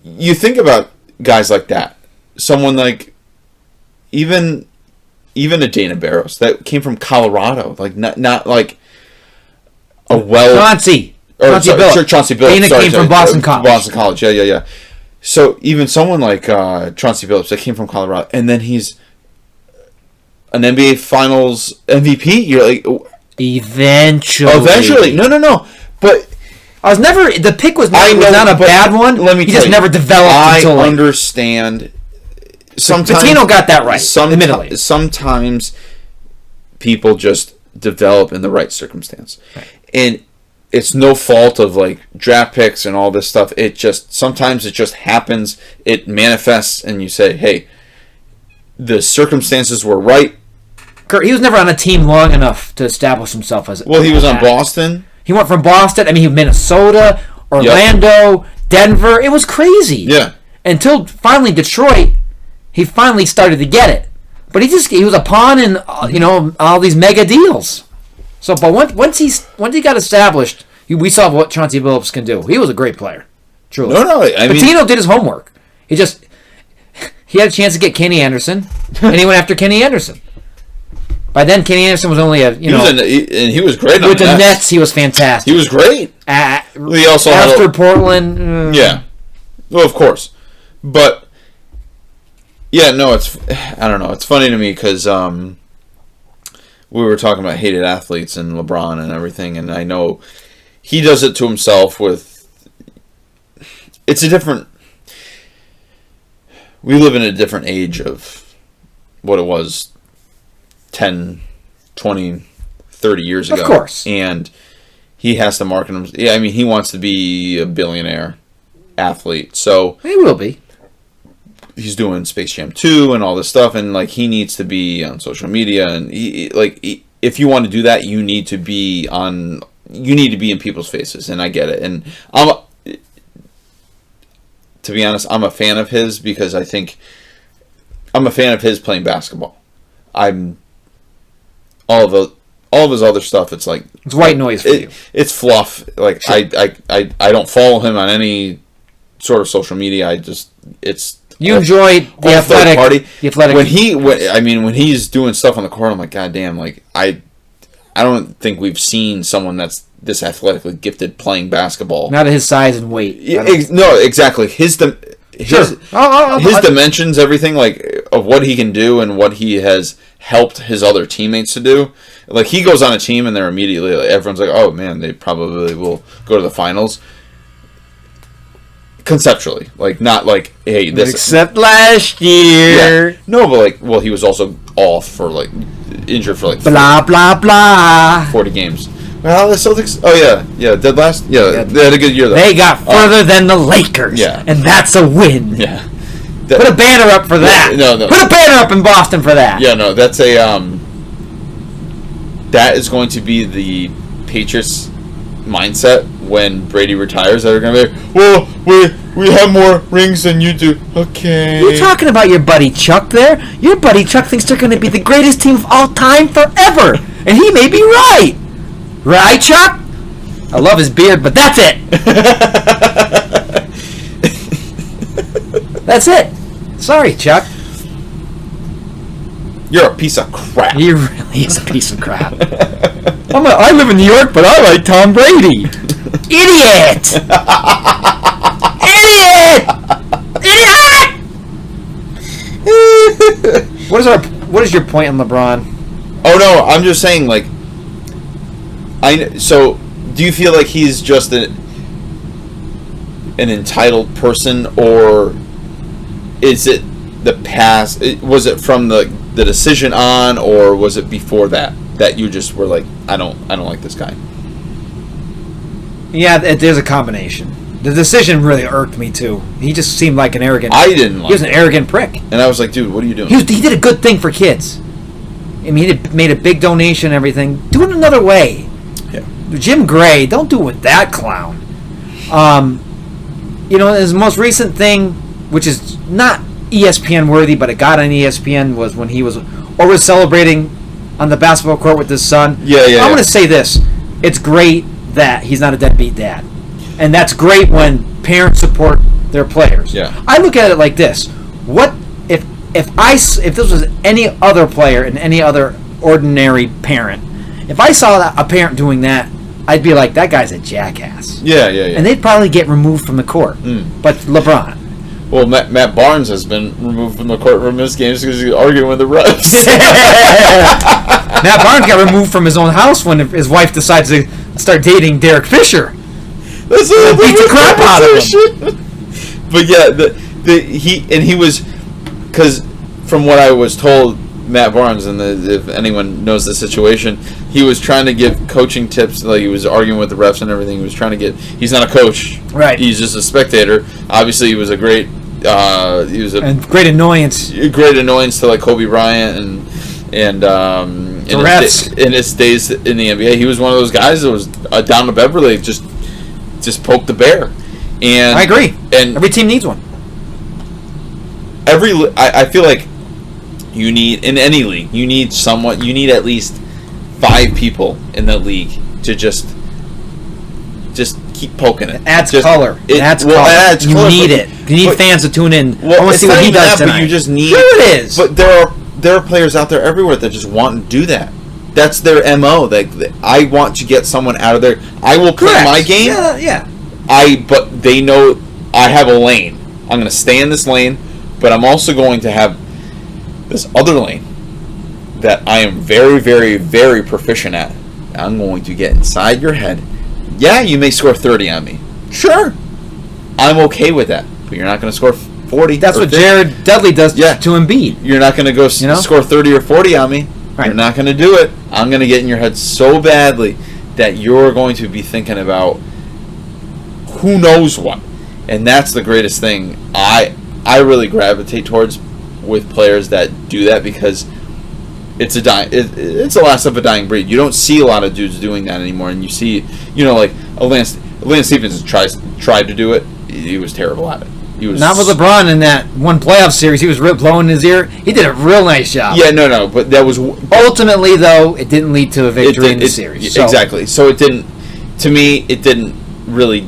you think about guys like that. Someone like even a Dana Barros that came from Colorado, like not like a Chauncey Billups. Chauncey Billups. Dana came from Boston College. Boston College, yeah. So even someone like Chauncey Billups that came from Colorado, and then he's an NBA Finals MVP. You're like, eventually. No. But the pick was not a bad one. Let me he tell just you, never developed. I understand. Sometimes Pitino got that right. Admittedly, sometimes people just develop in the right circumstance, and it's no fault of like draft picks and all this stuff. Sometimes it just happens. It manifests, and you say, "Hey, the circumstances were right." Kurt, he was never on a team long enough to establish himself as. Well, he was on Boston. He went from Boston. I mean, he was Minnesota, Orlando, Denver. It was crazy. Yeah. Until finally Detroit, he finally started to get it. But he was a pawn in all these mega deals. So, but once he got established, we saw what Chauncey Billups can do. He was a great player, truly. No, Pitino did his homework. He had a chance to get Kenny Anderson, and he went after Kenny Anderson. By then, Kenny Anderson was only and he was great with the Nets. He was fantastic. He was great. He also after Portland. Yeah, well, of course, but yeah, no, I don't know. It's funny to me because we were talking about hated athletes and LeBron and everything, and I know he does it to himself with. It's a different. We live in a different age of what it was 10, 20, 30 years ago. Of course. And he has to market himself. Yeah, I mean, he wants to be a billionaire athlete. So he will be. He's doing Space Jam 2 and all this stuff, and like he needs to be on social media, and if you want to do that, you need to be in people's faces, and I get it. And to be honest, I'm a fan of his because I think I'm a fan of his playing basketball. All of his other stuff. It's like it's white noise for you. It's fluff. Like sure. I don't follow him on any sort of social media. You enjoy the athletic party. The athletic when he's doing stuff on the court, I'm like, God damn, like I don't think we've seen someone that's this athletically gifted playing basketball. Not at his size and weight. No, exactly. His dimensions, everything like of what he can do and what he has helped his other teammates to do. Like he goes on a team and they're immediately everyone's like, oh man, they probably will go to the finals. Conceptually, like not like hey, this. Except last year. Yeah. No, but he was also off for injured for blah blah blah 40 games. Well, the Celtics. Oh yeah, dead last. Yeah, they had a good year though. They got further than the Lakers. Yeah, and that's a win. Yeah, put a banner up for that. No. Put a banner up in Boston for that. Yeah, no, that's that is going to be the Patriots mindset when Brady retires. They're going to be like, well, we have more rings than you do. Okay. You're talking about your buddy Chuck there. Your buddy Chuck thinks they're going to be the greatest team of all time forever, and he may be right. Right, Chuck? I love his beard, but that's it. That's it. Sorry, Chuck. You're a piece of crap. He really is a piece of crap. I live in New York, but I like Tom Brady. Idiot! Idiot! What is your point on LeBron? Oh no, I'm just saying so do you feel like he's just an entitled person, or is it the past? Was it from the decision on, or was it before that you just were like, I don't like this guy? Yeah, there's a combination. The decision really irked me too. He just seemed like an arrogant. I didn't like. He was an arrogant prick. And I was like, dude, what are you doing? He did a good thing for kids. I mean, he made a big donation and everything. Do it another way. Yeah. Jim Gray, don't do it with that clown. His most recent thing, which is not ESPN worthy, but it got on ESPN, was when he was over celebrating on the basketball court with his son. I'm going to say this. It's great that he's not a deadbeat dad. And that's great when parents support their players. Yeah. I look at it like this. What if this was any other player and any other ordinary parent, if I saw a parent doing that, I'd be like, that guy's a jackass. Yeah. And they'd probably get removed from the court. But LeBron. Well, Matt Barnes has been removed from the court from his games because he's arguing with the refs. Matt Barnes got removed from his own house when his wife decides to start dating Derek Fisher. Beat the crap out of him. But yeah, he was, because from what I was told, Matt Barnes, and if anyone knows the situation, he was trying to give coaching tips. Like, he was arguing with the refs and everything. He was trying to get. He's not a coach, right? He's just a spectator. Obviously, he was a great. He was a great annoyance. Great annoyance to like Kobe Bryant and in his days in the NBA. He was one of those guys that was down to Beverly, just poked the bear. And I agree. And every team needs one. I feel like you need, in any league, you need at least 5 people in the league to just keep poking it. It adds color. It adds color. You need it. You need fans to tune in. I want to see what he does tonight. But you just need. Sure it is. But there are players out there everywhere that just want to do that. That's their MO. I want to get someone out of there. I will play my game. Yeah. But they know I have a lane. I'm going to stay in this lane, but I'm also going to have this other lane that I am very, very, very proficient at. I'm going to get inside your head. Yeah, you may score 30 on me. Sure. I'm okay with that. But you're not going to score 40. That's what 50. Jared Dudley does to Embiid. You're not going to go score 30 or 40 on me. Right. You're not going to do it. I'm going to get in your head so badly that you're going to be thinking about who knows what. And that's the greatest thing I really gravitate towards with players that do that, because it's the last of a dying breed. You don't see a lot of dudes doing that anymore, and you see, like Lance Stephenson tried to do it. He was terrible at it. He was not with LeBron in that one playoff series. He was blowing in his ear. He did a real nice job. Yeah, no, but that was ultimately, though, it didn't lead to a victory in the series. Exactly. So it didn't. To me, it didn't really.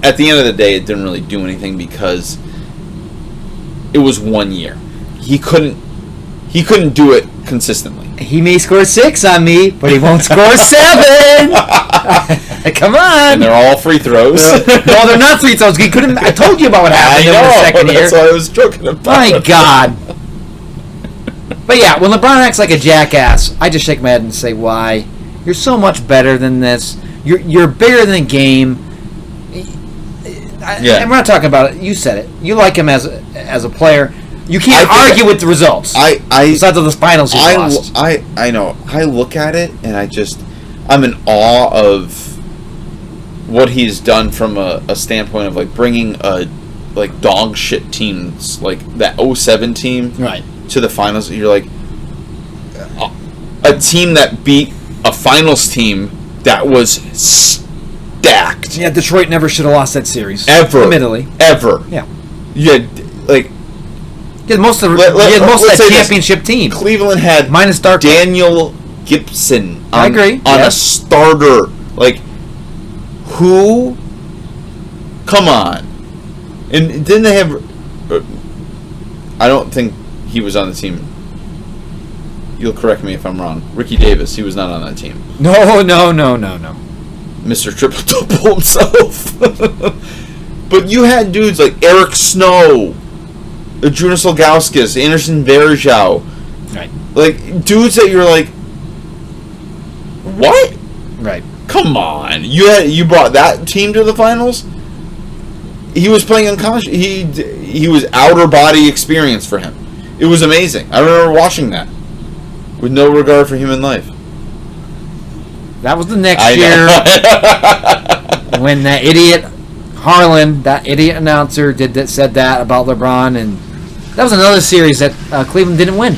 At the end of the day, it didn't really do anything because it was 1 year. He couldn't do it consistently. He may score 6 on me, but he won't score 7. Come on. And they're all free throws. No, they're not free throws. He couldn't. I told you about what happened in the second year. That's what I was joking about. My God. But yeah, when LeBron acts like a jackass, I just shake my head and say, "Why? You're so much better than this. You're bigger than the game." And we're not talking about it. You said it. You like him as a player. You can't argue with the results. Besides of the finals he lost. I know. I look at it and I'm in awe of what he's done from a standpoint of like bringing dog shit teams like that 07 team to the finals. You're like a team that beat a finals team that was stacked. Yeah, Detroit never should have lost that series. Ever. Admittedly. Ever. Yeah. Yeah, like... He had most of that championship team. Cleveland had minus Daniel Gibson I agree. On a starter. Like, who? Come on. And didn't they have... I don't think he was on the team. You'll correct me if I'm wrong. Ricky Davis, he was not on that team. No. Mr. Triple-Double himself. But you had dudes like Eric Snow, Jonas Ilgauskas, Anderson Varejao. Right. Like, dudes that you're like, what? Right. Come on. You brought that team to the finals? He was playing unconscious. He was outer body experience for him. It was amazing. I remember watching that with no regard for human life. That was the next year when that idiot Harlan, that idiot announcer, said that about LeBron, and that was another series that Cleveland didn't win.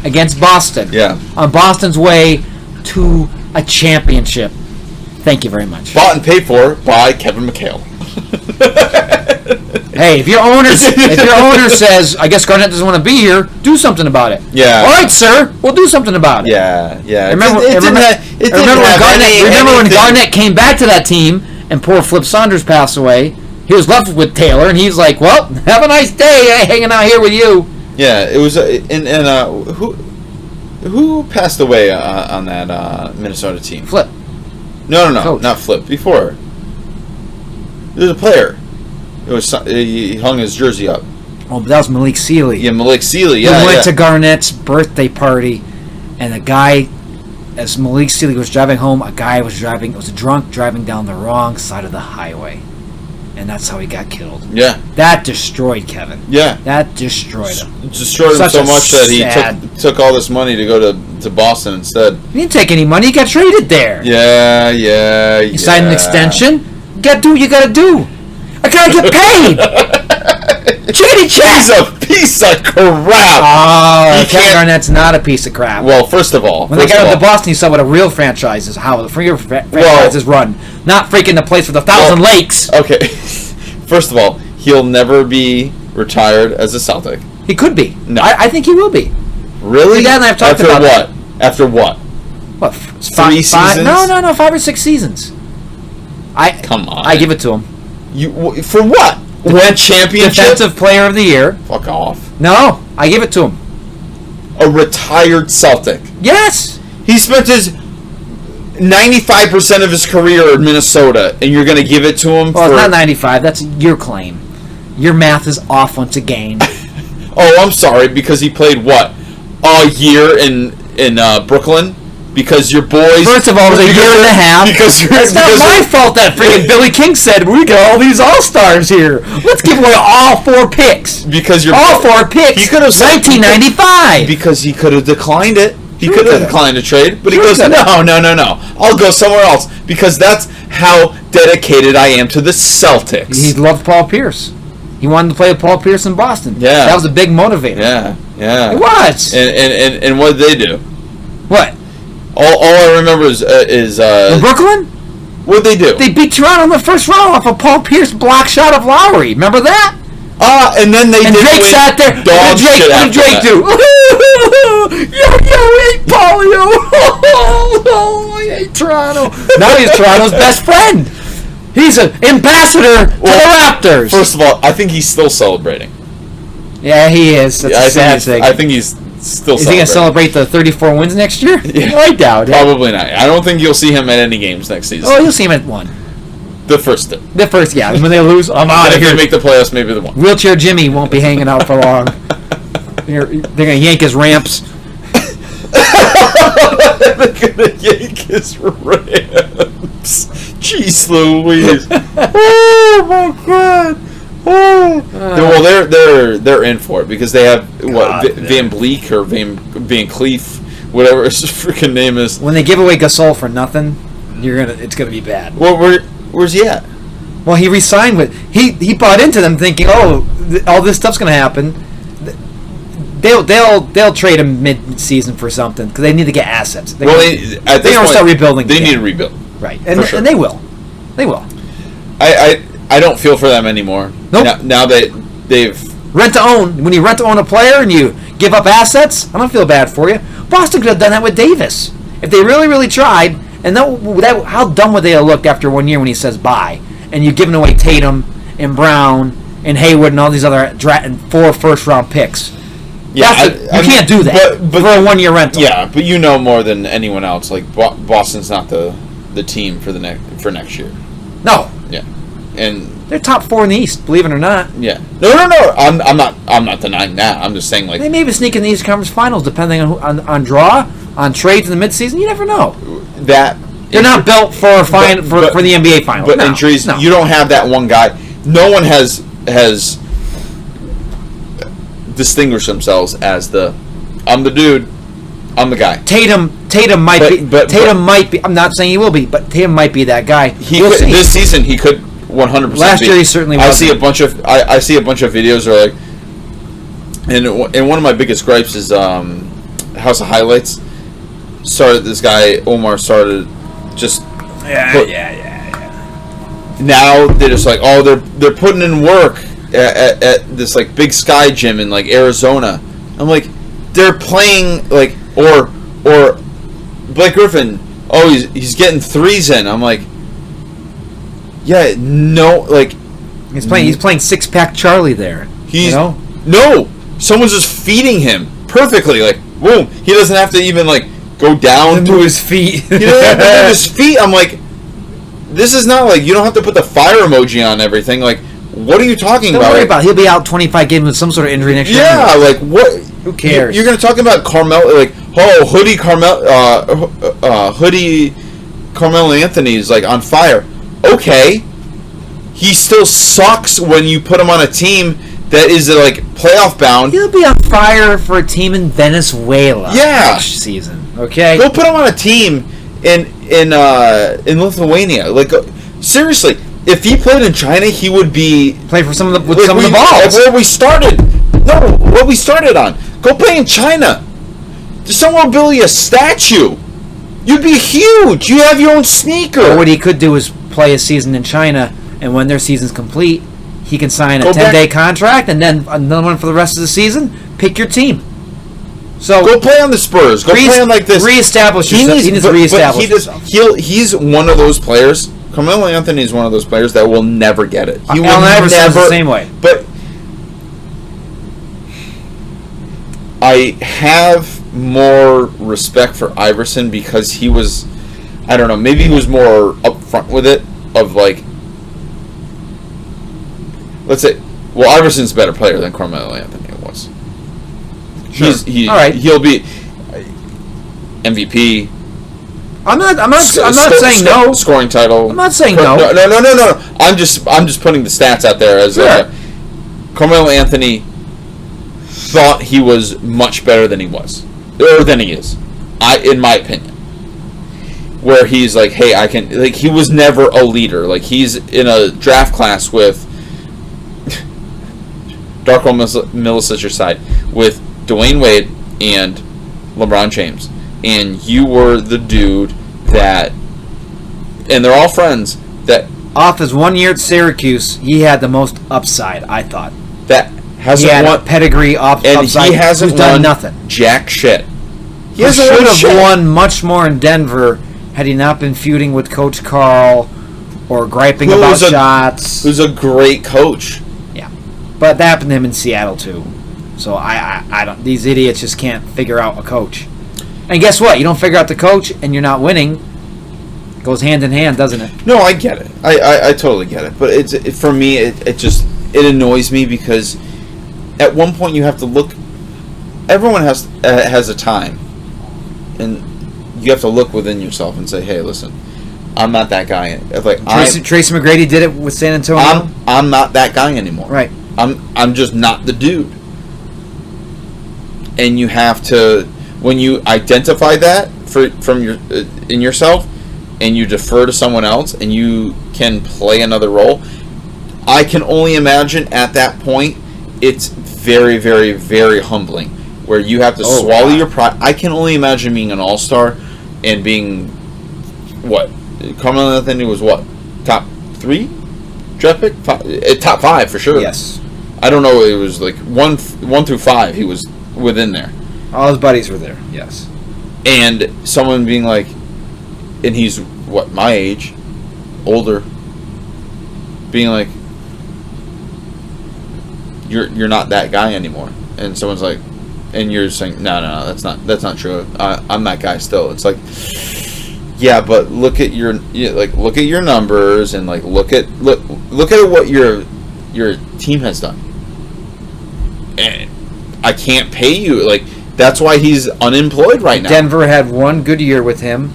against Boston. Yeah. On Boston's way to a championship. Thank you very much. Bought and paid for by Kevin McHale. Hey, if your owner says, I guess Garnett doesn't want to be here, do something about it. Yeah. All right, sir. We'll do something about it. Yeah. Remember when Garnett came back to that team and poor Flip Saunders passed away? He was left with Taylor, and he's like, well, have a nice day hanging out here with you. Yeah, it was who passed away on that Minnesota team? Flip. No, Coach. not Flip. Before, there was a player. It was he hung his jersey up. Oh, but that was Malik Sealy. Yeah, Malik Sealy. He Yeah, went to Garnett's birthday party, and a guy, as Malik Sealy was driving home, a guy was drunk driving down the wrong side of the highway. And that's how he got killed. Yeah. That destroyed Kevin. Yeah. That destroyed him. Destroyed him so much that he took all this money to go to Boston instead. He didn't take any money. He got traded there. Yeah. He signed an extension. You got to do what you got to do. I got to get paid. Chickadee check. He's a piece of crap. Oh, Kevin Garnett's not a piece of crap. Well, first of all. When they got up to Boston, he saw what a real franchise is, how the franchise is run. Not freaking the place with 1,000 lakes. Okay. First of all, he'll never be retired as a Celtic. He could be. No. I think he will be. Really? Yeah, and I've talked After about what? that. After what? What? 3 seasons? No, 5 or 6 seasons. Come on. I give it to him. For what? One championship? Defensive Player of the Year. Fuck off. No, I give it to him. A retired Celtic. Yes. He spent his 95% of his career in Minnesota, and you're going to give it to him Well, it's not 95. That's your claim. Your math is off once again. Oh, I'm sorry, because he played what? A year in Brooklyn? Because your boys... First of all, it was a year and a half. It's not my fault that freaking Billy King said, we got all these all-stars here. Let's give away all 4 picks. Because your all 4 picks. He could have 1995. Because he could have declined it. He could have declined a trade, but he goes, could've. no. I'll go somewhere else because that's how dedicated I am to the Celtics. He loved Paul Pierce. He wanted to play with Paul Pierce in Boston. Yeah. That was a big motivator. Yeah. It was. And what did they do? What? All I remember is in Brooklyn? What did they do? They beat Toronto in the first round off a Paul Pierce block shot of Lowry. Remember that? And then they and did Drake sat there. Dog shit what did Drake do? yo, hey, Paulio. I hate Toronto. Now he's Toronto's best friend. He's an ambassador to the Raptors. First of all, I think he's still celebrating. Yeah, he is. That's a sad thing. I think he's still Is he going to celebrate the 34 wins next year? Yeah. I doubt it. Probably not. I don't think you'll see him at any games next season. Oh, you'll see him at 1. The first. Yeah. When they lose, I'm out of If here. they make the playoffs, maybe the 1. Wheelchair Jimmy won't be hanging out for long. They're going to yank his ramps. They're going to yank his ramps. Jeez Louise. Oh, my God. Oh. Well, they're in for it because they have Van Bleek or Van Cleef, whatever his freaking name is. When they give away Gasol for nothing, it's gonna be bad. Well, where's he at? Well, he re-signed with he bought into them thinking, all this stuff's gonna happen. They'll trade him mid-season for something because they need to get assets. They don't start rebuilding. They need to rebuild, right? And they will. They will. I don't feel for them anymore. Nope. Now they've rent to own. When you rent to own a player and you give up assets, I don't feel bad for you. Boston could have done that with Davis if they really, really tried. And how dumb would they have looked after 1 year when he says bye? And you've given away Tatum and Brown and Hayward and all these other 4 first-round picks. Yeah, you can't do that but for a 1-year rental. Yeah, but you know more than anyone else. Like Boston's not the team for next year. No. Yeah, and they're top 4 in the East, believe it or not. Yeah. No. I'm not denying that. I'm just saying they may be sneaking the East Conference Finals depending on draw, on trades in the midseason. You never know. That they're not built for the NBA Finals. But injuries, you don't have that one guy. No one has distinguished themselves as I'm the dude, I'm the guy. Tatum might be. I'm not saying he will be, but Tatum might be that guy. This season he could 100%. Last year he certainly was. I see a bunch of videos are like, and one of my biggest gripes is House of Highlights. This guy Omar started just. Yeah. Now they're just like, oh, they're putting in work at this like Big Sky gym in like Arizona. I'm like, they're playing like or Blake Griffin. Oh, he's getting threes in. I'm like, yeah, no, like he's playing Six Pack Charlie there. No, someone's just feeding him perfectly. Like, boom, he doesn't have to even like go down to his feet. He doesn't have to move his feet. I'm like, this is not like you don't have to put the fire emoji on everything. Like, what are you talking about? Don't worry about it. He'll be out 25 games with some sort of injury next year. Yeah, like what? Who cares? You're going to talk about Carmelo, like, oh, hoodie Carmelo Anthony's like on fire. Okay, he still sucks when you put him on a team that is like playoff bound. He'll be on fire for a team in Venezuela. Next season. Okay, go put him on a team in Lithuania. Like, seriously, if he played in China, he would be play for some of the balls. Where we started. No, what we started on. Go play in China. Someone will build you a statue. You'd be huge. You have your own sneaker. Or what he could do is play a season in China, and when their season's complete, he can sign a 10-day contract, and then another one for the rest of the season. Pick your team. So go play on the Spurs. Go play on like this. Reestablish yourself. He needs to reestablish himself. He's one of those players. Carmelo Anthony is one of those players that will never get it. He will never the same way. But I have more respect for Iverson because he was, I don't know, maybe he was more upfront with it. Of like, let's say, well, Iverson's a better player than Carmelo Anthony was. Sure. All right. He'll be MVP. I'm not saying no. Scoring title. I'm not saying no. No. I'm just putting the stats out there as Carmelo Anthony thought he was much better than he was, or than he is. In my opinion, where he's like, hey, I can. Like, he was never a leader. Like, he's in a draft class with Darko Milicic your side with Dwayne Wade and LeBron James. And you were the dude that, and they're all friends, that off his 1 year at Syracuse, he had the most upside, I thought. That hasn't he had won a pedigree upside. He hasn't done won nothing. Jack shit. He should have won much more in Denver had he not been feuding with Coach Carl or griping about shots. Who's a great coach. Yeah, but that happened to him in Seattle too. So I don't. These idiots just can't figure out a coach. And guess what? You don't figure out the coach, and you're not winning. It goes hand in hand, doesn't it? No, I get it. I totally get it. But for me, it annoys me because at one point you have to look. Everyone has a time, and you have to look within yourself and say, "Hey, listen, I'm not that guy." Like Tracy McGrady did it with San Antonio. I'm not that guy anymore. Right. I'm just not the dude. And you have to. When you identify that in yourself, and you defer to someone else, and you can play another role, I can only imagine at that point it's very, very, very humbling, where you have to swallow your pride. I can only imagine being an all-star and being what Carmelo Anthony was what top 3 draft pick, top 5 for sure. Yes, I don't know. It was like 1 through 5. He was within there. All his buddies were there, yes. And someone being like, and he's, what, my age, older, being like, you're not that guy anymore. And someone's like, and you're saying, no, that's not true. I'm that guy still. It's like, yeah, but look at your numbers and like look at what your team has done. And I can't pay you like. That's why he's unemployed right now. Denver had one good year with him,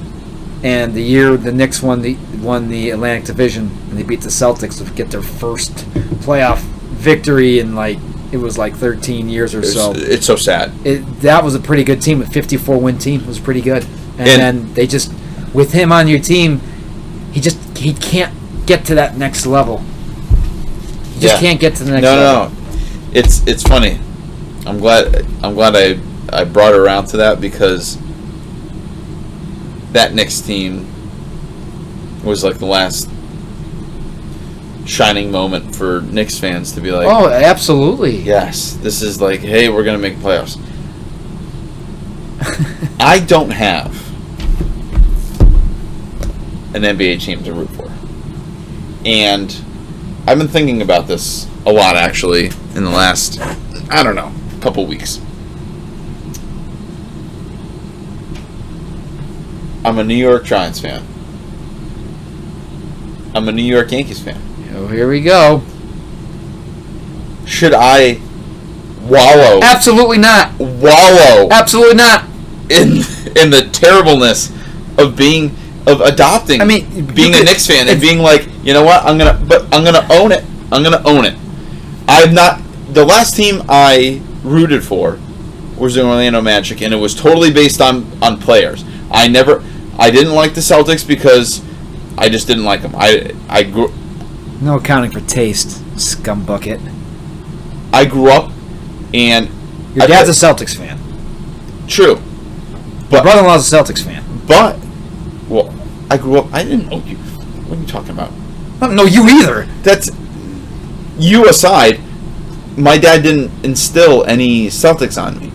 and the year the Knicks won the Atlantic Division, and they beat the Celtics to get their first playoff victory in it was 13 years or so. It's so sad. That was a pretty good team. A 54-win team was pretty good, and then they just with him on your team, he can't get to that next level. He just can't get to the next level. No. It's funny. I'm glad I I brought it around to that because that Knicks team was like the last shining moment for Knicks fans to be like, oh, absolutely. yes, this is like, hey, we're going to make playoffs. I don't have an NBA team to root for. And I've been thinking about this a lot, actually, in the last, I don't know, couple weeks. I'm a New York Giants fan. I'm a New York Yankees fan. Oh, here we go. Should I wallow? Absolutely not. Wallow Absolutely not. in the terribleness of adopting. I mean, being a Knicks fan and being like, you know what? I'm gonna own it. I'm gonna own it. I'm not. The last team I rooted for was the Orlando Magic, and it was totally based on players. I didn't like the Celtics because I just didn't like them. I grew. No accounting for taste, scumbucket. I grew up, and Your dad's a Celtics fan. True, My but brother-in-law's a Celtics fan. but well, I grew up. I didn't know you. What are you talking about? I don't know you either. That's you aside. My dad didn't instill any Celtics on me.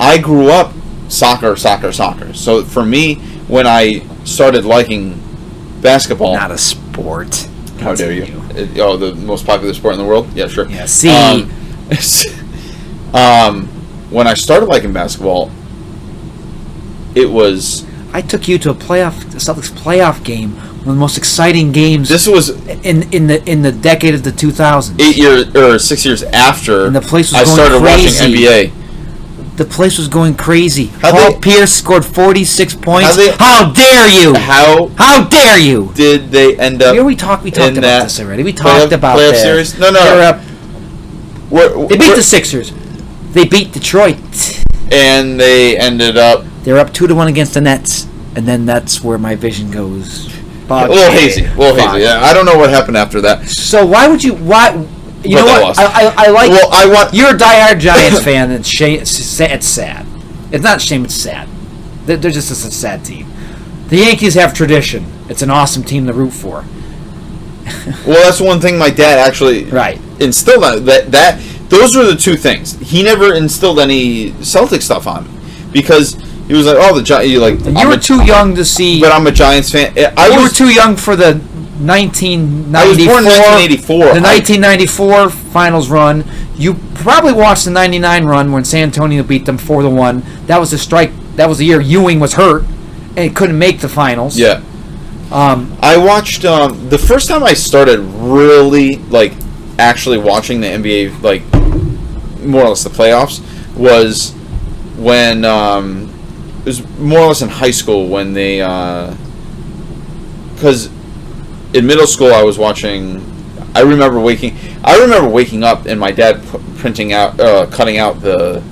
I grew up soccer. So for me, when I started liking basketball, Not a sport. how dare you? The most popular sport in the world? Yeah, sure. Yeah, see. When I started liking basketball, it was. I took you to a Celtics playoff game, one of the most exciting games This was in the decade of the 2000s. 8 years or 6 years after And the place was I going started crazy. watching NBA. The place was going crazy. How'd Paul they- Pierce scored 46 points. How'd they- How dare you? How dare you? Did they end up? We talked in about that this already. We talked about playoff that. series? No. They're up. They beat We're- the Sixers. They beat Detroit. and they ended up They're up 2-1 against the Nets, and then that's where my vision goes. a little hazy. Yeah, I don't know what happened after that. So why would you? Why? You know But they what? lost. I like. Well, I want. You're a diehard Giants fan, and it's sad. It's not shame. It's sad. They're just a sad team. The Yankees have tradition. It's an awesome team to root for. Well, that's one thing my dad actually Right. instilled on that. Those were the two things. He never instilled any Celtic stuff on me because he was like, "Oh, the Giants." You were too young to see. But I'm a Giants fan. You were too young for the 1994. I was born in 1984. The 1994 finals run. You probably watched the 99 run when San Antonio beat them 4-1. That was the strike. That was the year Ewing was hurt and couldn't make the finals. Yeah. I watched the first time I started really actually watching the NBA more or less the playoffs was when it was more or less in high school when they because in middle school I was watching. I remember waking up and my dad cutting out the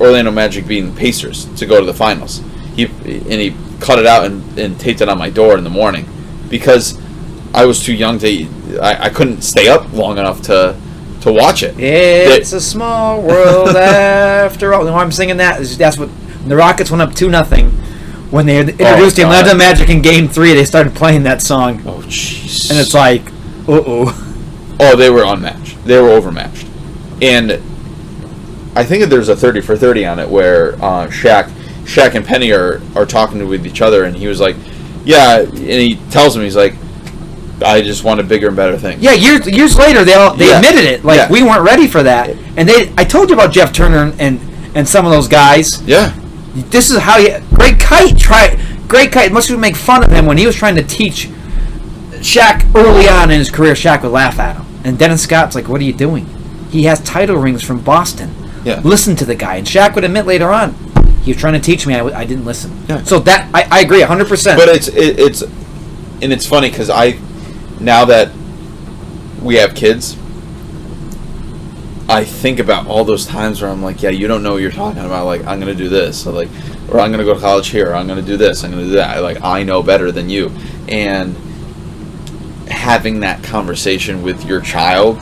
Orlando Magic beating the Pacers to go to the finals. He cut it out and taped it on my door in the morning because I was too young to. I couldn't stay up long enough to watch it. It's a small world after all. No, I'm singing that. That's what the Rockets went up 2-0 when they introduced the Atlanta Magic in Game 3. They started playing that song. Oh jeez. And it's like, oh, they were unmatched. They were overmatched, and I think that there's a 30 for 30 on it where Shaq and Penny are talking with each other, and he was like, "Yeah," and he tells him he's like, "I just wanted bigger and better things." Yeah, years later they admitted it. We weren't ready for that, and I told you about Jeff Turner and some of those guys. Yeah. This is how Greg Kite. Much as we make fun of him when he was trying to teach Shaq early on in his career, Shaq would laugh at him, and Dennis Scott's like, "What are you doing?" He has title rings from Boston. Yeah. Listen to the guy, and Shaq would admit later on he was trying to teach me. I didn't listen. Yeah. So that I agree 100%. But it's funny because now that we have kids, I think about all those times where I'm like, yeah, you don't know what you're talking about. Like, I'm gonna do this, or I'm gonna go to college here. Or I'm gonna do this. I'm gonna do that. I know better than you. And having that conversation with your child,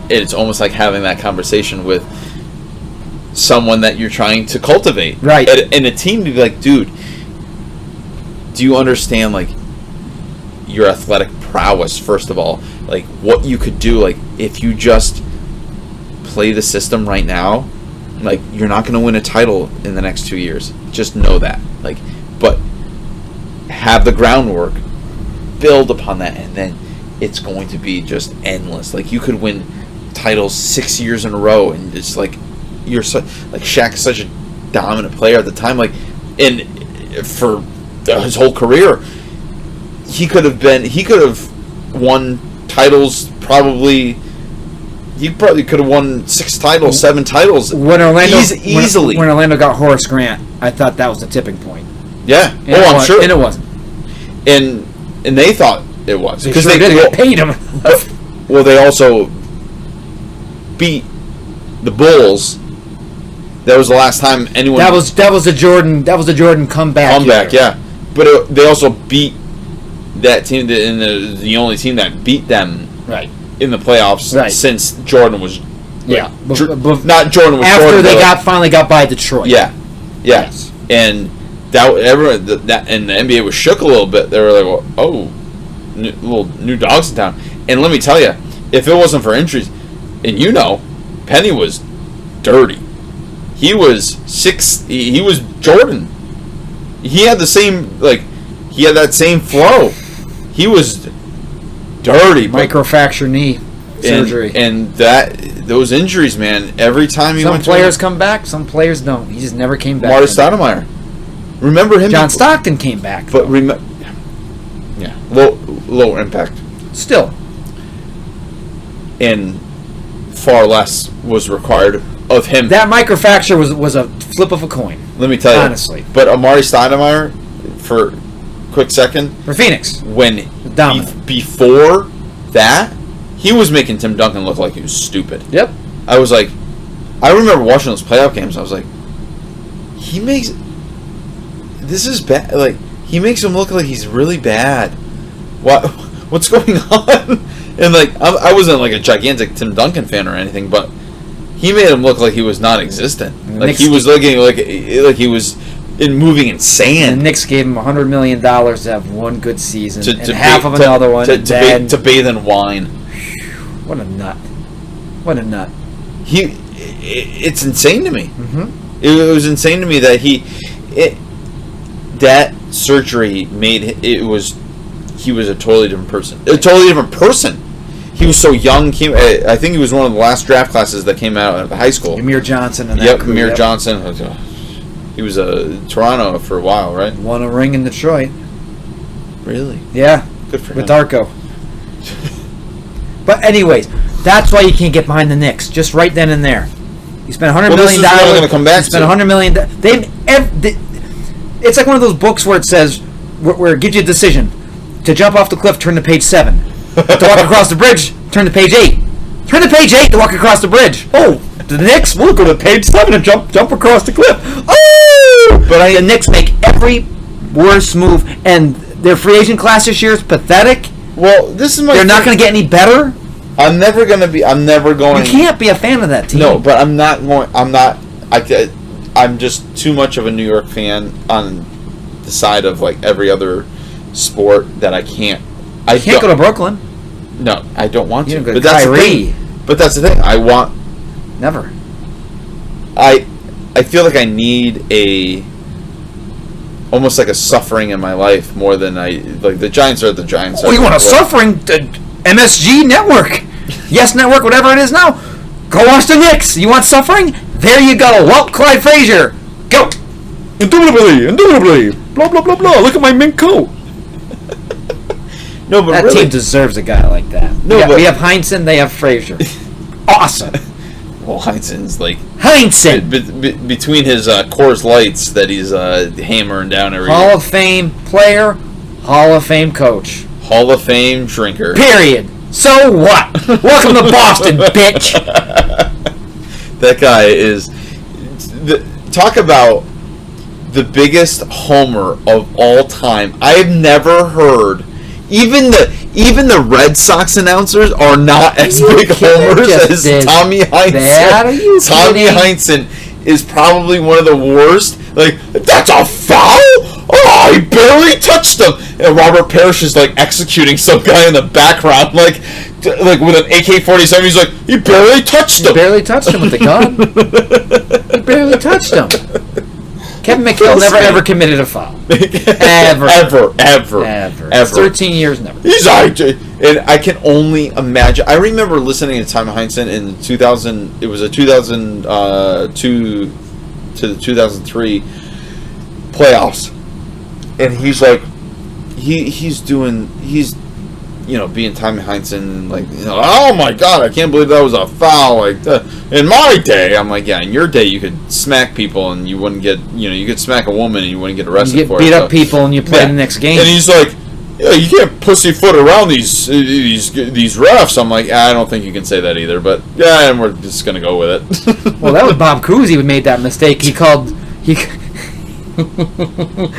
it's almost like having that conversation with someone that you're trying to cultivate. Right. And a team to be like, dude, do you understand, like, your athletic prowess, first of all? Like, what you could do, like, if you just play the system right now, like, you're not going to win a title in the next 2 years. Just know that. Like, but have the groundwork, build upon that, and then it's going to be just endless. Like, you could win titles 6 years in a row, and it's like, you're like, Shaq is such a dominant player at the time, like, and for his whole career, he could have won titles probably. He probably could have won 6 titles, 7 titles easily. When Orlando got Horace Grant, I thought that was the tipping point. Yeah. And I'm sure. And it wasn't. And they thought it was because they paid him. Well, they also beat the Bulls. That was the last time anyone. That was the Jordan comeback. Yeah. But they also beat that team, and the only team that beat them right in the playoffs since Jordan was not Jordan was after Jordan, they finally got by Detroit. Yeah. Yes. And everyone and the NBA was shook a little bit. They were like, well, oh, new dogs in town. And let me tell you, if it wasn't for injuries, and Penny was dirty. He was he was Jordan. He had the same, he had that same flow. He was dirty. Microfracture knee surgery. And those injuries, man, every time some players come back, some players don't. He just never came back. Marty Stoudemire. Remember him? John Stockton came back. But yeah, low impact. Still. And far less was required of him. That microfracture was a flip of a coin. Let me tell you. Honestly. But Amari Stoudemire, for a quick second. For Phoenix. When before that, he was making Tim Duncan look like he was stupid. Yep. I was like, I remember watching those playoff games. I was like, this is bad. Like, he makes him look like he's really bad. What's going on? And like, I wasn't like a gigantic Tim Duncan fan or anything, but he made him look like he was non-existent. Like he was looking like he was moving in sand. The Knicks gave him $100 million to have one good season and half of another one. To bathe in wine. What a nut! What a nut! It's insane to me. Mm-hmm. It was insane to me that that surgery made he was a totally different person. A totally different person. He was so young. I think he was one of the last draft classes that came out of high school. Amir Johnson and Amir Johnson. He was Toronto for a while, right? Won a ring in Detroit. Really? Yeah. Good for him. With Darko. But anyways, that's why you can't get behind the Knicks. Just right then and there. You spent $100 million. This is what I'm going to come back to. Spent $100 million. It's like one of those books where it says, where it gives you a decision. To jump off the cliff, turn to page 7. To walk across the bridge, turn to page 8. Turn to page 8 to walk across the bridge. Oh, the Knicks will go to page 7 and jump across the cliff. Oh! But the Knicks make every worst move, and their free agent class this year is pathetic. Well, this is my. They're not going to get any better. I'm never going. You can't be a fan of that team. No, but I'm not going. I'm just too much of a New York fan on the side of like every other sport that I can't. I can't go to Brooklyn. No, I don't want to. But that's the thing. But that's the thing. I want. Never. I feel like I need almost like a suffering in my life more than the Giants are the Giants. Oh, you want a suffering? MSG Network, Yes Network, whatever it is now. Go watch the Knicks. You want suffering? There you go. Well, Clyde Frazier, go. Indubitably. Blah blah blah blah. Look at my mink coat. No, but that really, team deserves a guy like that. No, we have Heinsohn. They have Frazier. Awesome. Well, Heinsohn's between his Coors Lights that he's hammering down every Hall year. of Fame player, Hall of Fame coach, Hall of Fame drinker. Period. So what? Welcome to Boston, bitch. That guy is. Talk about the biggest homer of all time. I have never heard. Even the Red Sox announcers are not as big homers as Tommy Heinsohn. Tommy Heinsohn is probably one of the worst. Like, that's a foul? Oh, he barely touched him. And Robert Parrish is like executing some guy in the background, like with an AK-47. He's like, he barely touched him. He barely touched him with the gun. He barely touched him. Kevin McHale never ever committed a foul. Ever. 13 years never. He's and I can only imagine. I remember listening to Tommy Heinsohn in 2000. It was a 2002 to the 2003 playoffs, and he's like, he's being Tommy Heinsohn, like, oh my God, I can't believe that was a foul. Like, in my day, I'm like, yeah, in your day, you could smack people and you wouldn't get, you could smack a woman and you wouldn't get arrested for it. You get beat up people and you play the next game. And he's like, yeah, you can't pussyfoot around these refs. I'm like, I don't think you can say that either, but yeah, and we're just gonna go with it. Well, that was Bob Cousy who made that mistake.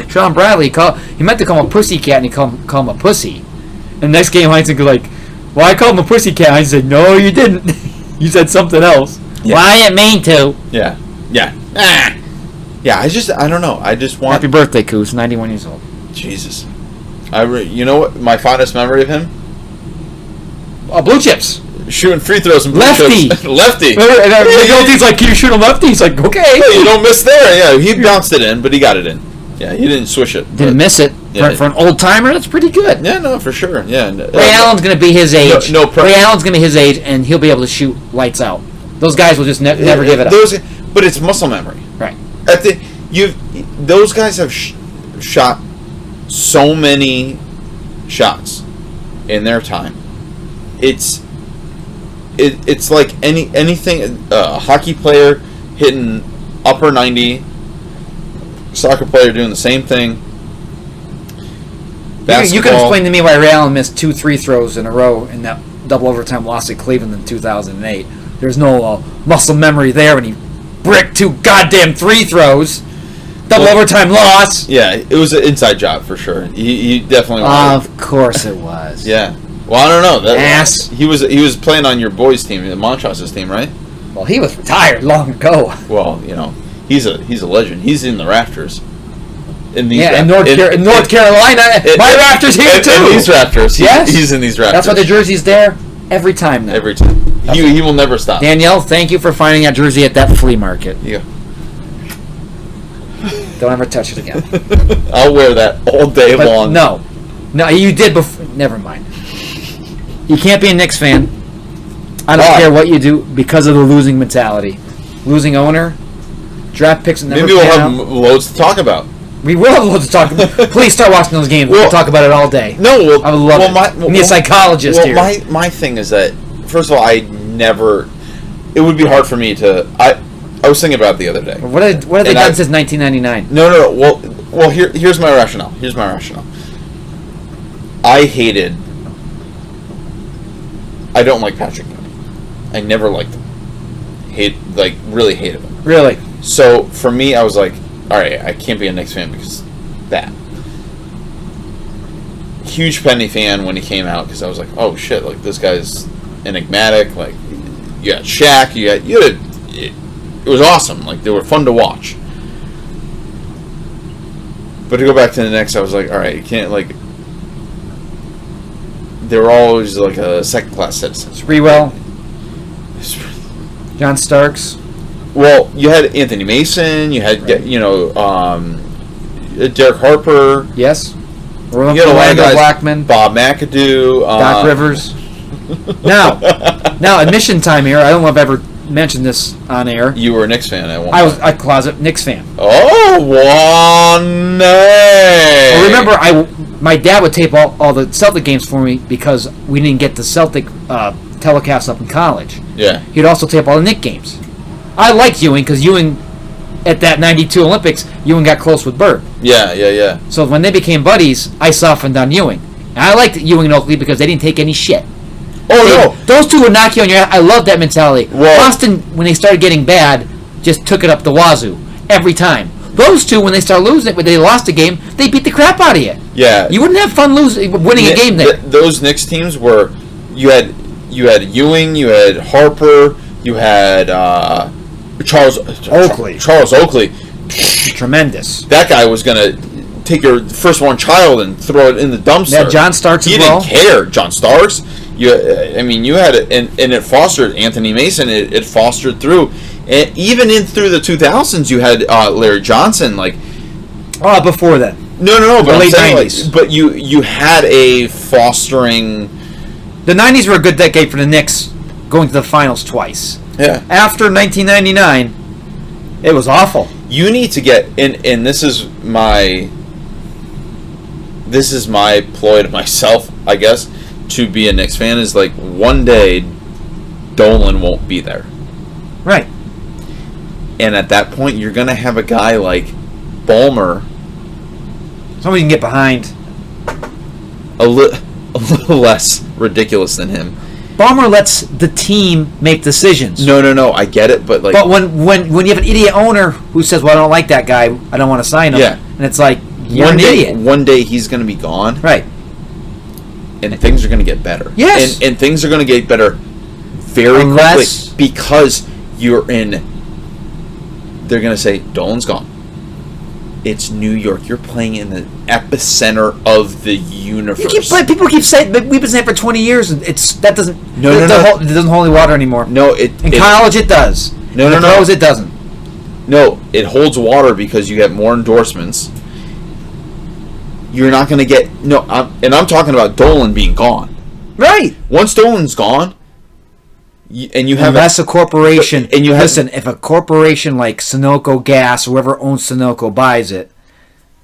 Sean Bradley he meant to call him a pussycat and he called him a pussy. And next game, Heinz would go like, well, I called him a pussycat. Heinz said, no, you didn't. You said something else. Yeah. Well, I didn't mean to. Yeah. Yeah. Yeah, I don't know. I just want... Happy birthday, Coos. 91 years old. Jesus. You know what? My fondest memory of him? Blue chips. Shooting free throws and blue lefty. chips. Lefty. And he's like, can you shoot a lefty? He's like, okay. Yeah, you don't miss there. Yeah, he bounced it in, but he got it in. Yeah, he didn't swish it. Didn't miss it. Yeah. For an old timer, that's pretty good. Yeah, no, for sure. Yeah. Ray Allen's going to be his age. Ray Allen's going to be his age, and he'll be able to shoot lights out. Those guys will just never give it up. But it's muscle memory. Right. Those guys have shot so many shots in their time. It's like anything. A hockey player hitting upper 90. Soccer player doing the same thing. Basketball. You can explain to me why Ray Allen missed 2 free throws in a row in that double overtime loss at Cleveland in 2008. There's no muscle memory there when he bricked 2 goddamn free throws. Double overtime loss. Yeah, it was an inside job for sure. He definitely was. Of course it was. Yeah. Well, I don't know. Ass. He was playing on your boys' team, Montrose's team, right? Well, he was retired long ago. Well, he's a legend. He's in the rafters. In North Carolina, my rafters here too. In these rafters, yes, he's in these rafters. That's why the jersey's there every time now. Every time, he will never stop. Danielle, thank you for finding that jersey at that flea market. Yeah. Don't ever touch it again. I'll wear that all day long. No, you did before. Never mind. You can't be a Knicks fan. I don't care what you do because of the losing mentality, losing owner. Draft picks and maybe we'll have loads to talk about. We will have loads to talk about. Please start watching those games. We'll talk about it all day. No, I would love it. Be a psychologist here. My thing is that, first of all, it would be hard for me to... I was thinking about it the other day. What have they done since 1999? No. Well, here's my rationale. I don't like Patrick Ewing. I never liked him. Really hated him. Really? So, for me, I was like, all right, I can't be a Knicks fan because that. Huge Penny fan when he came out because I was like, oh shit, like this guy's enigmatic. Like, you got Shaq, it was awesome. Like, they were fun to watch. But to go back to the Knicks, I was like, all right, you can't they were always like a second-class citizens. Sprewell, John Starks. Well, you had Anthony Mason. You had Derek Harper. Yes. You had a lot of guys. Blackman. Bob McAdoo. Doc Rivers. Now, admission time here. I don't know if I've ever mentioned this on air. You were a Knicks fan at one point. I was a closet Knicks fan. Oh, one day. Well, remember, my dad would tape all the Celtic games for me because we didn't get the Celtic telecasts up in college. Yeah. He'd also tape all the Knicks games. I liked Ewing because Ewing, at that 92 Olympics, Ewing got close with Bird. Yeah. So when they became buddies, I softened on Ewing. And I liked Ewing and Oakley because they didn't take any shit. No. Those two would knock you on your ass. I love that mentality. Well, Boston, when they started getting bad, just took it up the wazoo every time. Those two, when they started losing it, when they lost a game, they beat the crap out of you. Yeah. You wouldn't have fun winning a game there. Those Knicks teams were, you had Ewing, you had Harper, you had Charles Oakley. Charles Oakley. Tremendous. That guy was going to take your firstborn child and throw it in the dumpster. Yeah, John Starks as well. He didn't care. John Starks. You had it, and it fostered Anthony Mason. It fostered through, and even through the 2000s, you had Larry Johnson. Like, before that. No. But The late I'm saying, 90s. like, but you had a fostering. The 90s were a good decade for the Knicks, going to the finals twice. Yeah. After 1999, it was awful. You need to get and this is my ploy to myself, I guess, to be a Knicks fan is like one day Dolan won't be there. Right. And at that point you're gonna have a guy like Ballmer, Somebody can get behind. a little less ridiculous than him. Ballmer lets the team make decisions. No, I get it, but like, But when you have an idiot owner who says, "Well, I don't like that guy. I don't want to sign him," Yeah. and it's like you're an idiot. One day he's gonna be gone, Right. and things are gonna get better. Yes. and things are gonna get better very Unless- quickly because you're in. They're gonna say Dolan's gone. It's New York. You're playing in the epicenter of the universe. People keep saying, but we've been saying it for 20 years, and that doesn't. No. It doesn't hold any water anymore. No, In college, it does. No, In no, the no. pros, it doesn't. No, it holds water because you get more endorsements. You're not going to get I'm talking about Dolan being gone. Right. Once Dolan's gone, and you have Unless a corporation, and you have- listen, if a corporation like Sunoco Gas, whoever owns Sunoco, buys it,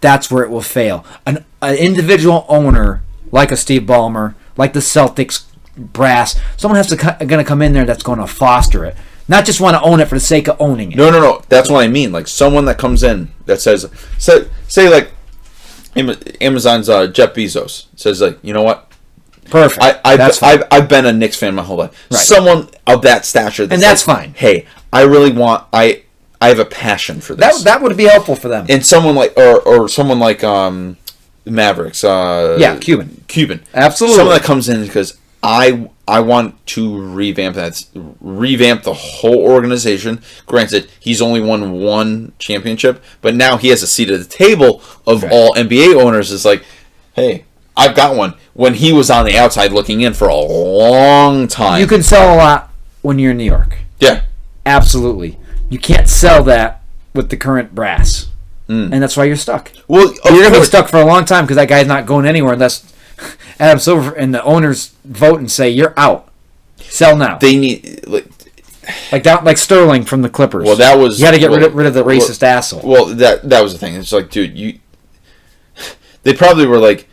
that's where it will fail. An individual owner like a Steve Ballmer, like the Celtics brass, someone has to going to come in there that's going to foster it, not just want to own it for the sake of owning it. No. That's what I mean. Like someone that comes in that says, say like Amazon's Jeff Bezos says, like, you know what? Perfect. I've been a Knicks fan my whole life. Right. Someone of that stature, that's fine. Hey, I really want. I have a passion for this. That would be helpful for them. And someone like or someone like Mavericks. Cuban. Absolutely. Someone that comes in because I want to revamp the whole organization. Granted, he's only won one championship, but now he has a seat at the table of all NBA owners. It's like, hey, I've got one. When he was on the outside looking in for a long time. You can sell a lot when you're in New York. Yeah. Absolutely. You can't sell that with the current brass. And that's why you're stuck. Well, You're going to be stuck for a long time because that guy's not going anywhere unless Adam Silver and the owners vote and say, you're out. Sell now. They need... Like Sterling from the Clippers. Well, that was... You had to get rid of the racist asshole. Well, that was the thing. It's like, dude, they probably were like,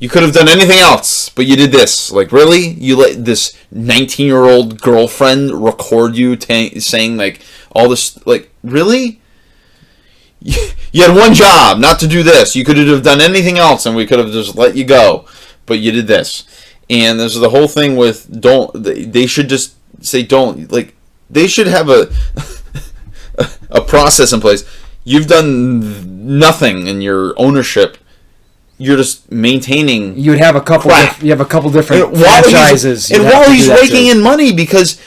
you could have done anything else, but you did this. Like, really? You let this 19-year-old girlfriend record you saying, like, all this... Like, really? You had one job, not to do this. You could have done anything else, and we could have just let you go. But you did this. And there's the whole thing with they should just say don't. Like, they should have a process in place. You've done nothing in your ownership. You're just maintaining. You would have a couple. You have a couple different franchises. While he's raking in money because.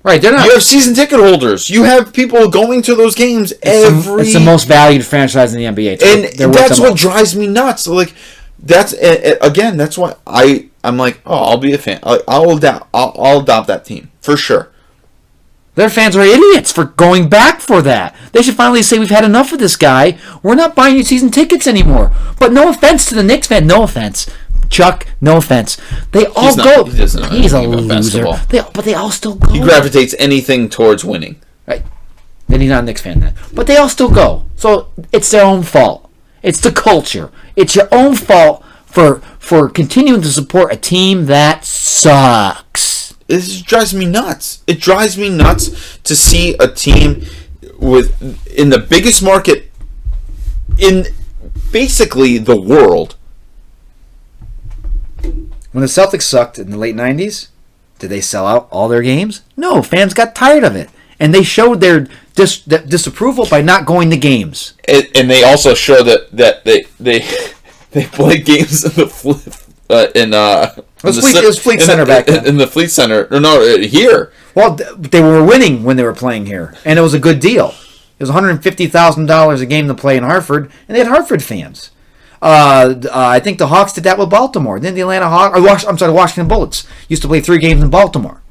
Right, they're not. You have season ticket holders. You have people going to those games every. It's the most valued franchise in the NBA, and that's what drives me nuts. So, like, that's again. That's why I'm like, oh, I'll be a fan. I'll adopt that team for sure. Their fans are idiots for going back for that. They should finally say, we've had enough of this guy. We're not buying you season tickets anymore. But no offense to the Knicks fan. No offense. Chuck, no offense. They all go. He's a loser. But they all still go. He gravitates anything towards winning. Right. Then he's not a Knicks fan then. But they all still go. So it's their own fault. It's the culture. It's your own fault for continuing to support a team that sucks. It drives me nuts. It drives me nuts to see a team in the biggest market in basically the world. When the Celtics sucked in the late 90s, did they sell out all their games? No, fans got tired of it. And they showed their disapproval by not going to games. And they also show that they played games in It was Fleet Center back then. In the Fleet Center. No, here. Well, they were winning when they were playing here, and it was a good deal. It was $150,000 a game to play in Hartford, and they had Hartford fans. I think the Hawks did that with Baltimore. Then the Atlanta Hawks, the Washington Bullets used to play 3 games in Baltimore.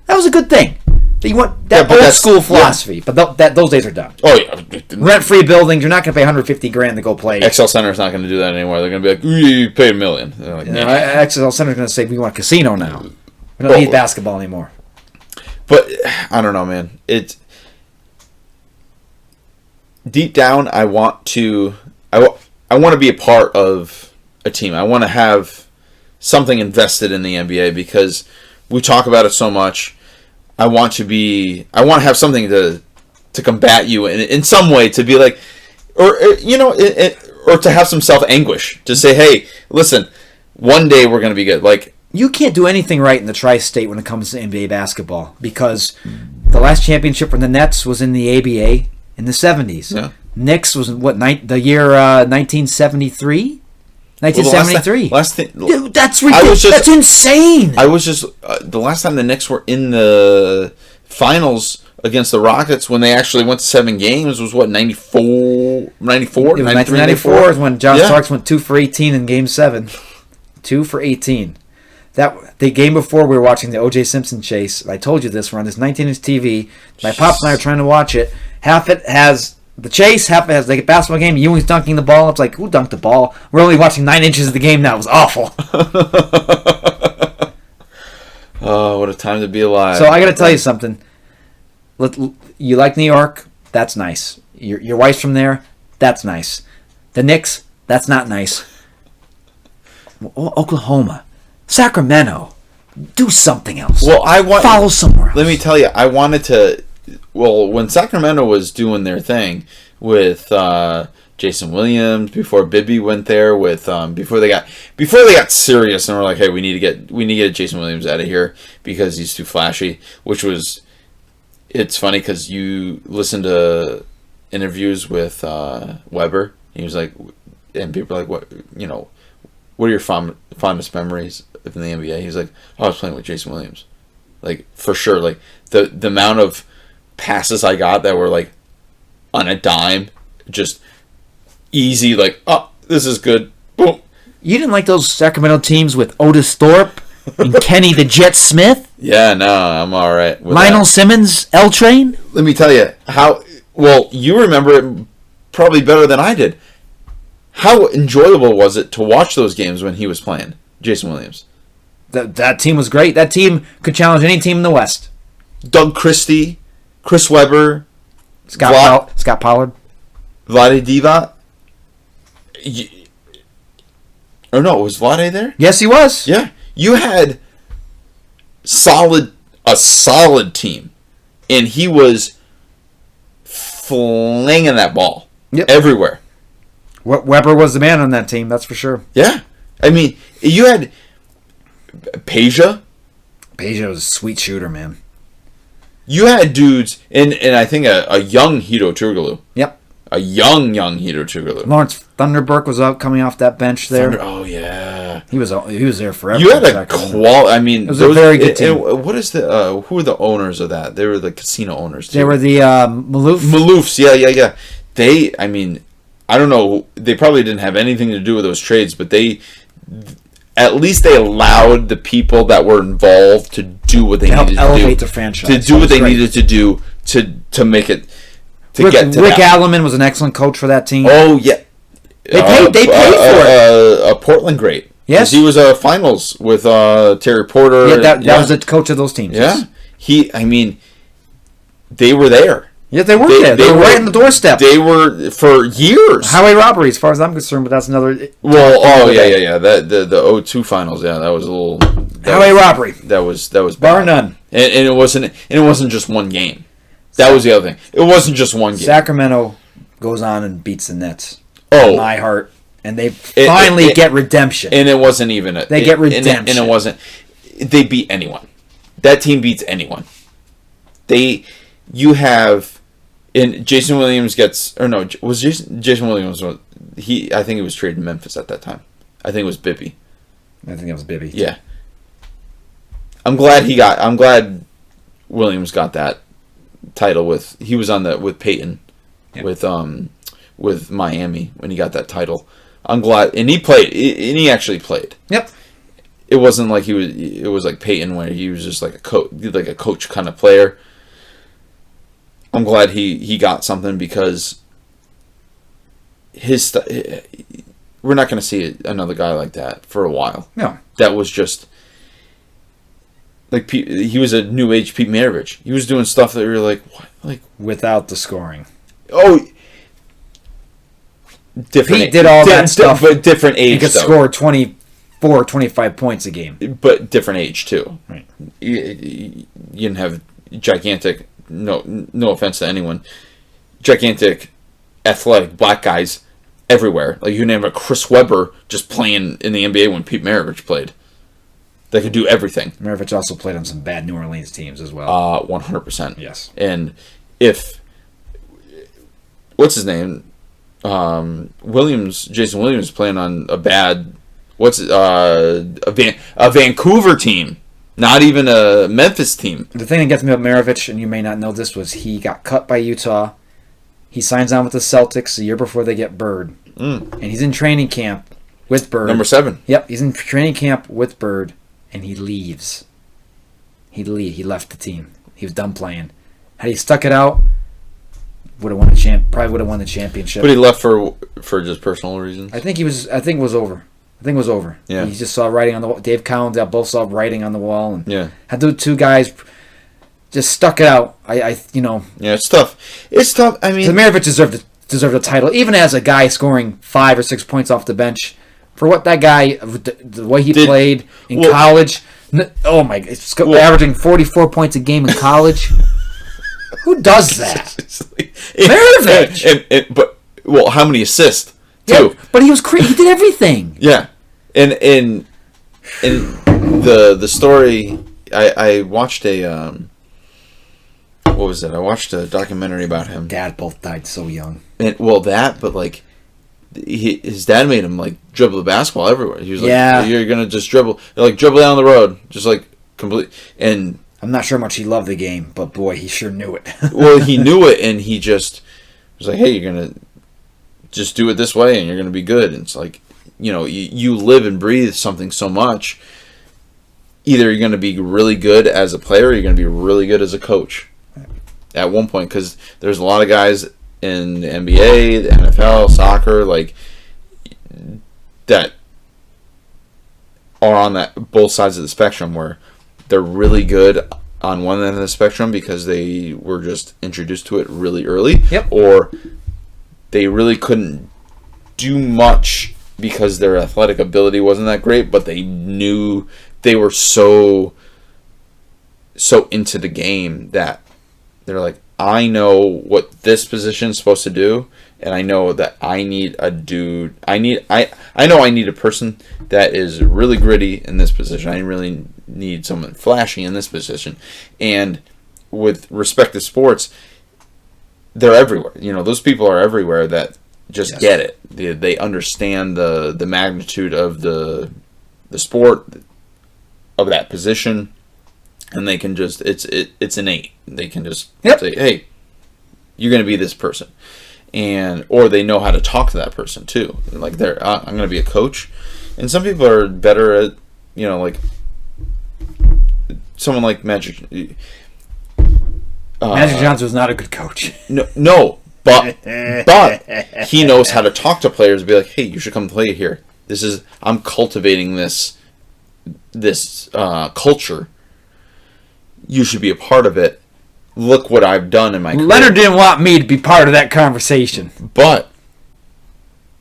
That was a good thing. You want that old school philosophy, but those days are done. Oh yeah, rent-free buildings. You're not going to pay $150,000 to go play. XL Center's not going to do that anymore. They're going to be like, you pay $1 million. Like, nah. XL Center's going to say we want a casino now. We don't need basketball anymore. But I don't know, man. It's deep down. I want to be a part of a team. I want to have something invested in the NBA because we talk about it so much. I want to have something to combat you in some way, to be like, or to have some self-anguish, to say, hey, listen, one day we're going to be good. Like, you can't do anything right in the tri-state when it comes to NBA basketball because the last championship for the Nets was in the ABA in the 70s. Yeah. Knicks was the year 1973? 1973. Well, last thing, dude, that's ridiculous. That's insane. I was just the last time the Knicks were in the finals against the Rockets when they actually went to 7 games was what, 94? It was 1994 is when John Starks went 2 for 18 in Game 7. 2 for 18. The game before we were watching the O.J. Simpson chase. I told you this. We're on this 19-inch TV. My pops and I are trying to watch it. Half it has the chase, half it has like a basketball game. Ewing's dunking the ball. It's like, who dunked the ball? We're only watching 9 inches of the game now. It was awful. Oh, what a time to be alive. So I got to tell you something. You like New York? That's nice. Your wife's from there? That's nice. The Knicks? That's not nice. Oklahoma. Sacramento. Do something else. Well, follow somewhere else. Let me tell you, I wanted to. Well, when Sacramento was doing their thing with Jason Williams, before Bibby went there, with before they got serious and were like, hey, we need to get Jason Williams out of here because he's too flashy. It's funny because you listen to interviews with Weber. He was like, and people are like, what are your fondest memories in the NBA? He's like, I was playing with Jason Williams, like for sure. Like the amount of passes I got that were like on a dime, just easy, like, oh, this is good, boom. You didn't like those Sacramento teams with Otis Thorpe and Kenny the Jet Smith? Yeah, no, I'm all right with Lionel that. Simmons, L Train? Let me tell you how well you remember it probably better than I did. How enjoyable was it to watch those games when he was playing, Jason Williams? That team was great. That team could challenge any team in the West. Doug Christie, Chris Webber, Scott Pollard, Vlade Divac. Or no, was Vlade there? Yes, he was. Yeah, you had a solid team, and he was flinging that ball everywhere. Weber was the man on that team, that's for sure. Yeah, I mean, you had Peja. Peja was a sweet shooter, man. You had dudes, and I think a young Hito Turkoglu. Yep. A young Hito Turkoglu. Lawrence Thunderberg was out coming off that bench there. Oh yeah, he was there forever. You had a quality. I mean, it was a very good team. What is the? Who are the owners of that? They were the casino owners too. They were the Maloofs. Yeah. They. I mean, I don't know. They probably didn't have anything to do with those trades, but at least they allowed the people that were involved to do what they needed to do. Elevate the franchise. To do what they needed to do to make it. Rick Alleman was an excellent coach for that team. Oh yeah, they paid for it. A Portland great. Yes, he was a finals with Terry Porter. Yeah, that was the coach of those teams. Yeah, I mean, they were there. Yeah, they were there. They were right on the doorstep. They were for years. Highway robbery, as far as I'm concerned, but that's another. Well, yeah. The 02 finals, yeah, that was a little highway robbery. That was bad. Bar none. And it wasn't just one game. That was the other thing. It wasn't just one game. Sacramento goes on and beats the Nets. Oh, my heart, and they finally get redemption. And it wasn't even they get redemption. And it wasn't. They beat anyone. That team beats anyone. You have. And Jason Williams was Jason Williams, I think he was traded to Memphis at that time. I think it was Bibby. I think it was Bibby. Yeah. I'm glad Williams got that title he was on with Peyton, Yep. with Miami when he got that title. I'm glad, and he actually played. Yep. It wasn't like it was like Peyton where he was just like a coach kind of player. I'm glad he got something because we're not going to see another guy like that for a while. No. That was just like he was a new age Pete Maravich. He was doing stuff that you were like, what? Like without the scoring. Oh, different. Pete did all that stuff, but different age. He could score 24, 25 points a game, but different age too. Right. You didn't have gigantic. No offense to anyone. Gigantic, athletic black guys everywhere. Like you didn't have a Chris Webber just playing in the NBA when Pete Maravich played. They could do everything. Maravich also played on some bad New Orleans teams as well. 100%. Yes. And what's his name? Jason Williams playing on a bad, a Vancouver team, not even a Memphis team. The thing that gets me about Maravich, and you may not know this, was he got cut by Utah. He signs on with the Celtics the year before they get Bird. And he's in training camp with Bird. Number 7. Yep, he's in training camp with Bird, and he leaves. He left the team. He was done playing. Had he stuck it out, probably would have won the championship. But he left for just personal reasons. I think it was over. Yeah. He just saw writing on the wall. Dave Collins, both saw writing on the wall, and had the two guys just stuck it out. Yeah, it's tough. It's tough. I mean, Maravich deserved a title, even as a guy scoring 5 or 6 points off the bench for what that guy, the way he played in college. Oh my! Averaging 44 points a game in college. Who does that? Maravich. But how many assists too? Yeah, but he was he did everything. Yeah, and the story. I watched a what was it? I watched a documentary about him. Dad both died so young. And but like his dad made him like dribble the basketball everywhere. He was like, you're gonna just dribble down the road, just like complete. And I'm not sure how much he loved the game, but boy, he sure knew it. Well, he knew it, and he just was like, hey, you're gonna just do it this way, and you're gonna be good. And it's like, you live and breathe something so much. Either you're gonna be really good as a player, or you're gonna be really good as a coach. At one point, because there's a lot of guys in the NBA, the NFL, soccer, like that are on both sides of the spectrum where they're really good on one end of the spectrum because they were just introduced to it really early, or they really couldn't do much because their athletic ability wasn't that great, but they knew they were so into the game that they're like, I know what this position is supposed to do, and I know that I need a dude. I know I need a person that is really gritty in this position. I really need someone flashy in this position. And with respect to sports, they're everywhere. Those people are everywhere that just get it. They understand the magnitude of the sport, of that position. And they can just, it's innate. They can just say, hey, you're going to be this person. Or they know how to talk to that person too. Like I'm going to be a coach. And some people are better at, like someone like Magic. Magic Johnson was not a good coach. No, but he knows how to talk to players and be like, hey, you should come play here. I'm cultivating this culture. You should be a part of it. Look what I've done in my career. Leonard didn't want me to be part of that conversation. But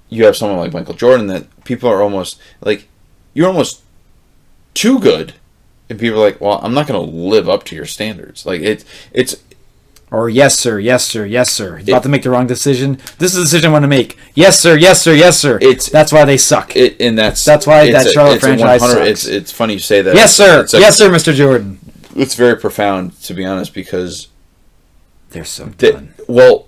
you have someone like Michael Jordan that people are almost like, you're almost too good. And people are like, well, I'm not going to live up to your standards. Like, it's... Or, yes, sir, yes, sir, yes, sir. He's about to make the wrong decision. This is the decision I want to make. Yes, sir, yes, sir, yes, sir. That's why they suck. That's why that Charlotte franchise sucks. It's funny you say that. Yes, sir. Yes, sir, Mr. Jordan. It's very profound, to be honest, because... They're so done. Well,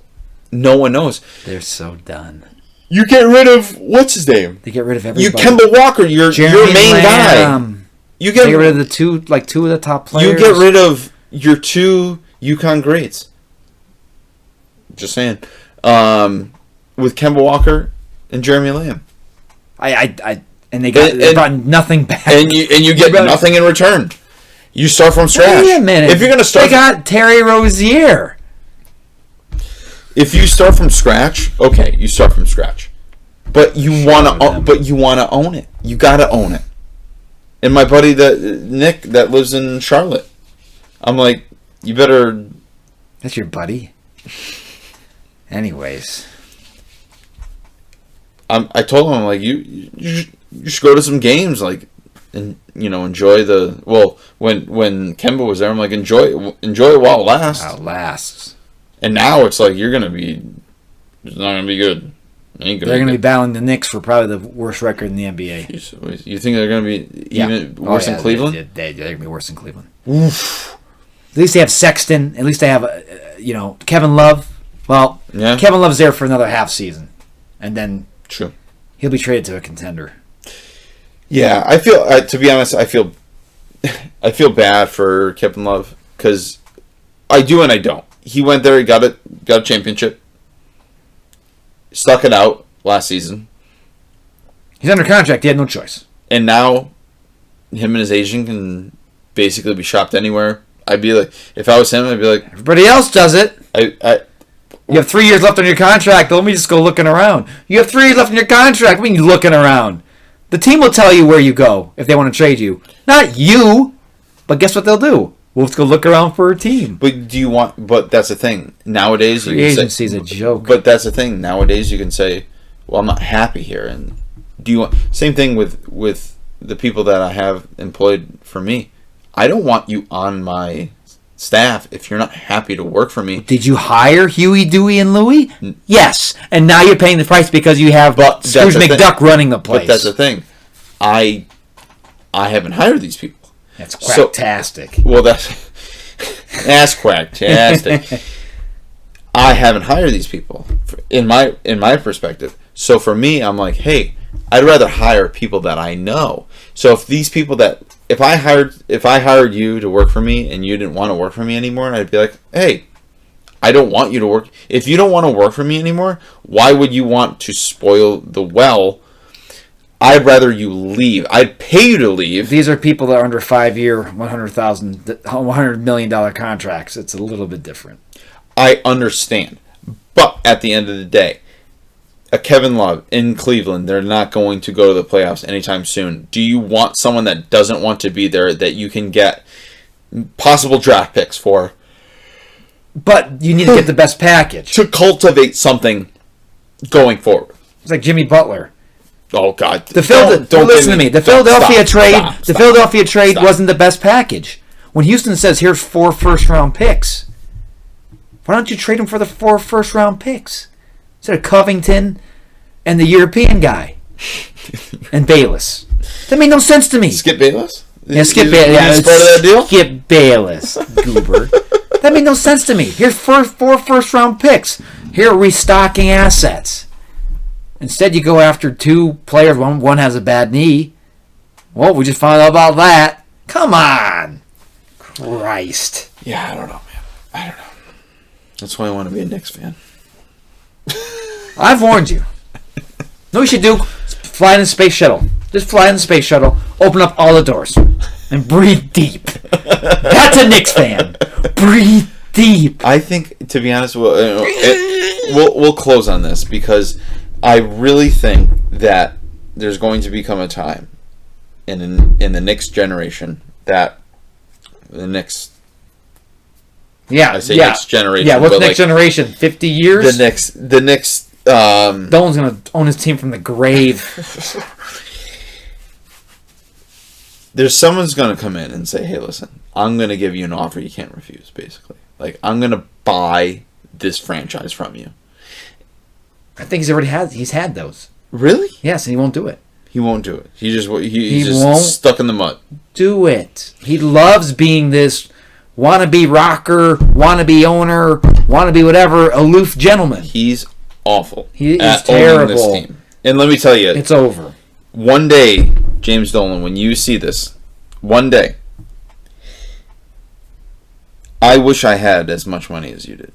no one knows. They're so done. You get rid of... What's his name? They get rid of everybody. You Kemba Walker, your main guy. You get rid of two of the top players. You get rid of your 2 UConn greats. Just saying. With Kemba Walker and Jeremy Lamb. And they got nothing back. And you get nothing in return. You start from scratch. Wait a minute. If you're going to start, they got Terry Rozier. If you start from scratch, okay, you start from scratch. But you want to own it. You got to own it. And my buddy Nick that lives in Charlotte, I'm like, you better. That's your buddy. Anyways, I told him, I'm like, you should go to some games, like, and enjoy the. Well, when Kemba was there, I'm like, enjoy it while it lasts. While it lasts. And now it's like it's not gonna be good. They're going to be battling the Knicks for probably the worst record in the NBA. You think they're going to be even worse than Cleveland? They're going to be worse than Cleveland. Oof. At least they have Sexton. At least they have, Kevin Love. Well, yeah. Kevin Love's there for another half season, and then true, he'll be traded to a contender. Yeah, I feel. To be honest, I feel bad for Kevin Love because I do and I don't. He went there, he got a championship. Stuck it out last season. He's under contract. He had no choice. And now, him and his agent can basically be shopped anywhere. I'd be like, if I was him, I'd be like, everybody else does it. You have 3 years left on your contract. Let me just go looking around. You have 3 years left on your contract. What are you looking around? The team will tell you where you go if they want to trade you. Not you. But guess what they'll do? We'll just go look around for a team. But that's the thing. Nowadays, free agency is a joke. But that's the thing. Nowadays, you can say, well, I'm not happy here. And do you want... Same thing with the people that I have employed for me. I don't want you on my staff if you're not happy to work for me. Did you hire Huey, Dewey, and Louie? Yes. And now you're paying the price because you have Scrooge McDuck running the place. But that's the thing. I haven't hired these people. That's quacktastic. Well, that's quacktastic. I haven't hired these people in my perspective. So for me, I'm like, hey, I'd rather hire people that I know. So if I hired you to work for me and you didn't want to work for me anymore, I'd be like, hey, I don't want you to work. If you don't want to work for me anymore, why would you want to spoil the well? I'd rather you leave. I'd pay you to leave. These are people that are under 5-year, $100 million contracts. It's a little bit different. I understand. But at the end of the day, a Kevin Love in Cleveland, they're not going to go to the playoffs anytime soon. Do you want someone that doesn't want to be there that you can get possible draft picks for? But you need to get the best package. To cultivate something going forward. It's like Jimmy Butler. Oh God! Listen to me. The Philadelphia trade wasn't the best package. When Houston says, "Here's 4 first-round picks," why don't you trade them for the 4 first-round picks instead of Covington and the European guy and Bayless? That made no sense to me. Skip Bayless? Yeah, Skip Bayless. Yeah, it's part of that deal. Skip Bayless, goober. That made no sense to me. Here's 4 first-round picks. Here are restocking assets. Instead, you go after 2 players. One has a bad knee. Well, we just found out about that. Come on. Christ. Yeah, I don't know, man. I don't know. That's why I want to be a Knicks fan. I've warned you. Know what you should do? Fly in the space shuttle. Just fly in the space shuttle, open up all the doors, and breathe deep. That's a Knicks fan. Breathe deep. I think, to be honest, we'll close on this because I really think that there's going to become a time in the Knicks generation that the Knicks. Yeah, I say Knicks generation. Yeah, what's next generation? 50 years. The Knicks. Dolan's gonna own his team from the grave. There's someone's gonna come in and say, "Hey, listen, I'm gonna give you an offer you can't refuse." Basically, like I'm gonna buy this franchise from you. I think he's had those. Really? Yes, and he won't do it. He won't do it. He's just won't stuck in the mud. Do it. He loves being this wannabe rocker, wannabe owner, wannabe whatever, aloof gentleman. He's awful. He is terrible. This team. And let me tell you, it's over. One day, James Dolan, when you see this, one day, I wish I had as much money as you did.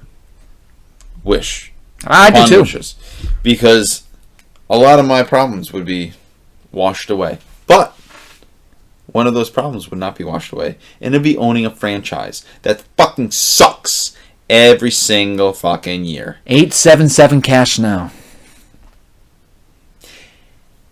Wish. I do too. Wishes. Because a lot of my problems would be washed away. But one of those problems would not be washed away. And it'd be owning a franchise that fucking sucks every single fucking year. 877 cash now.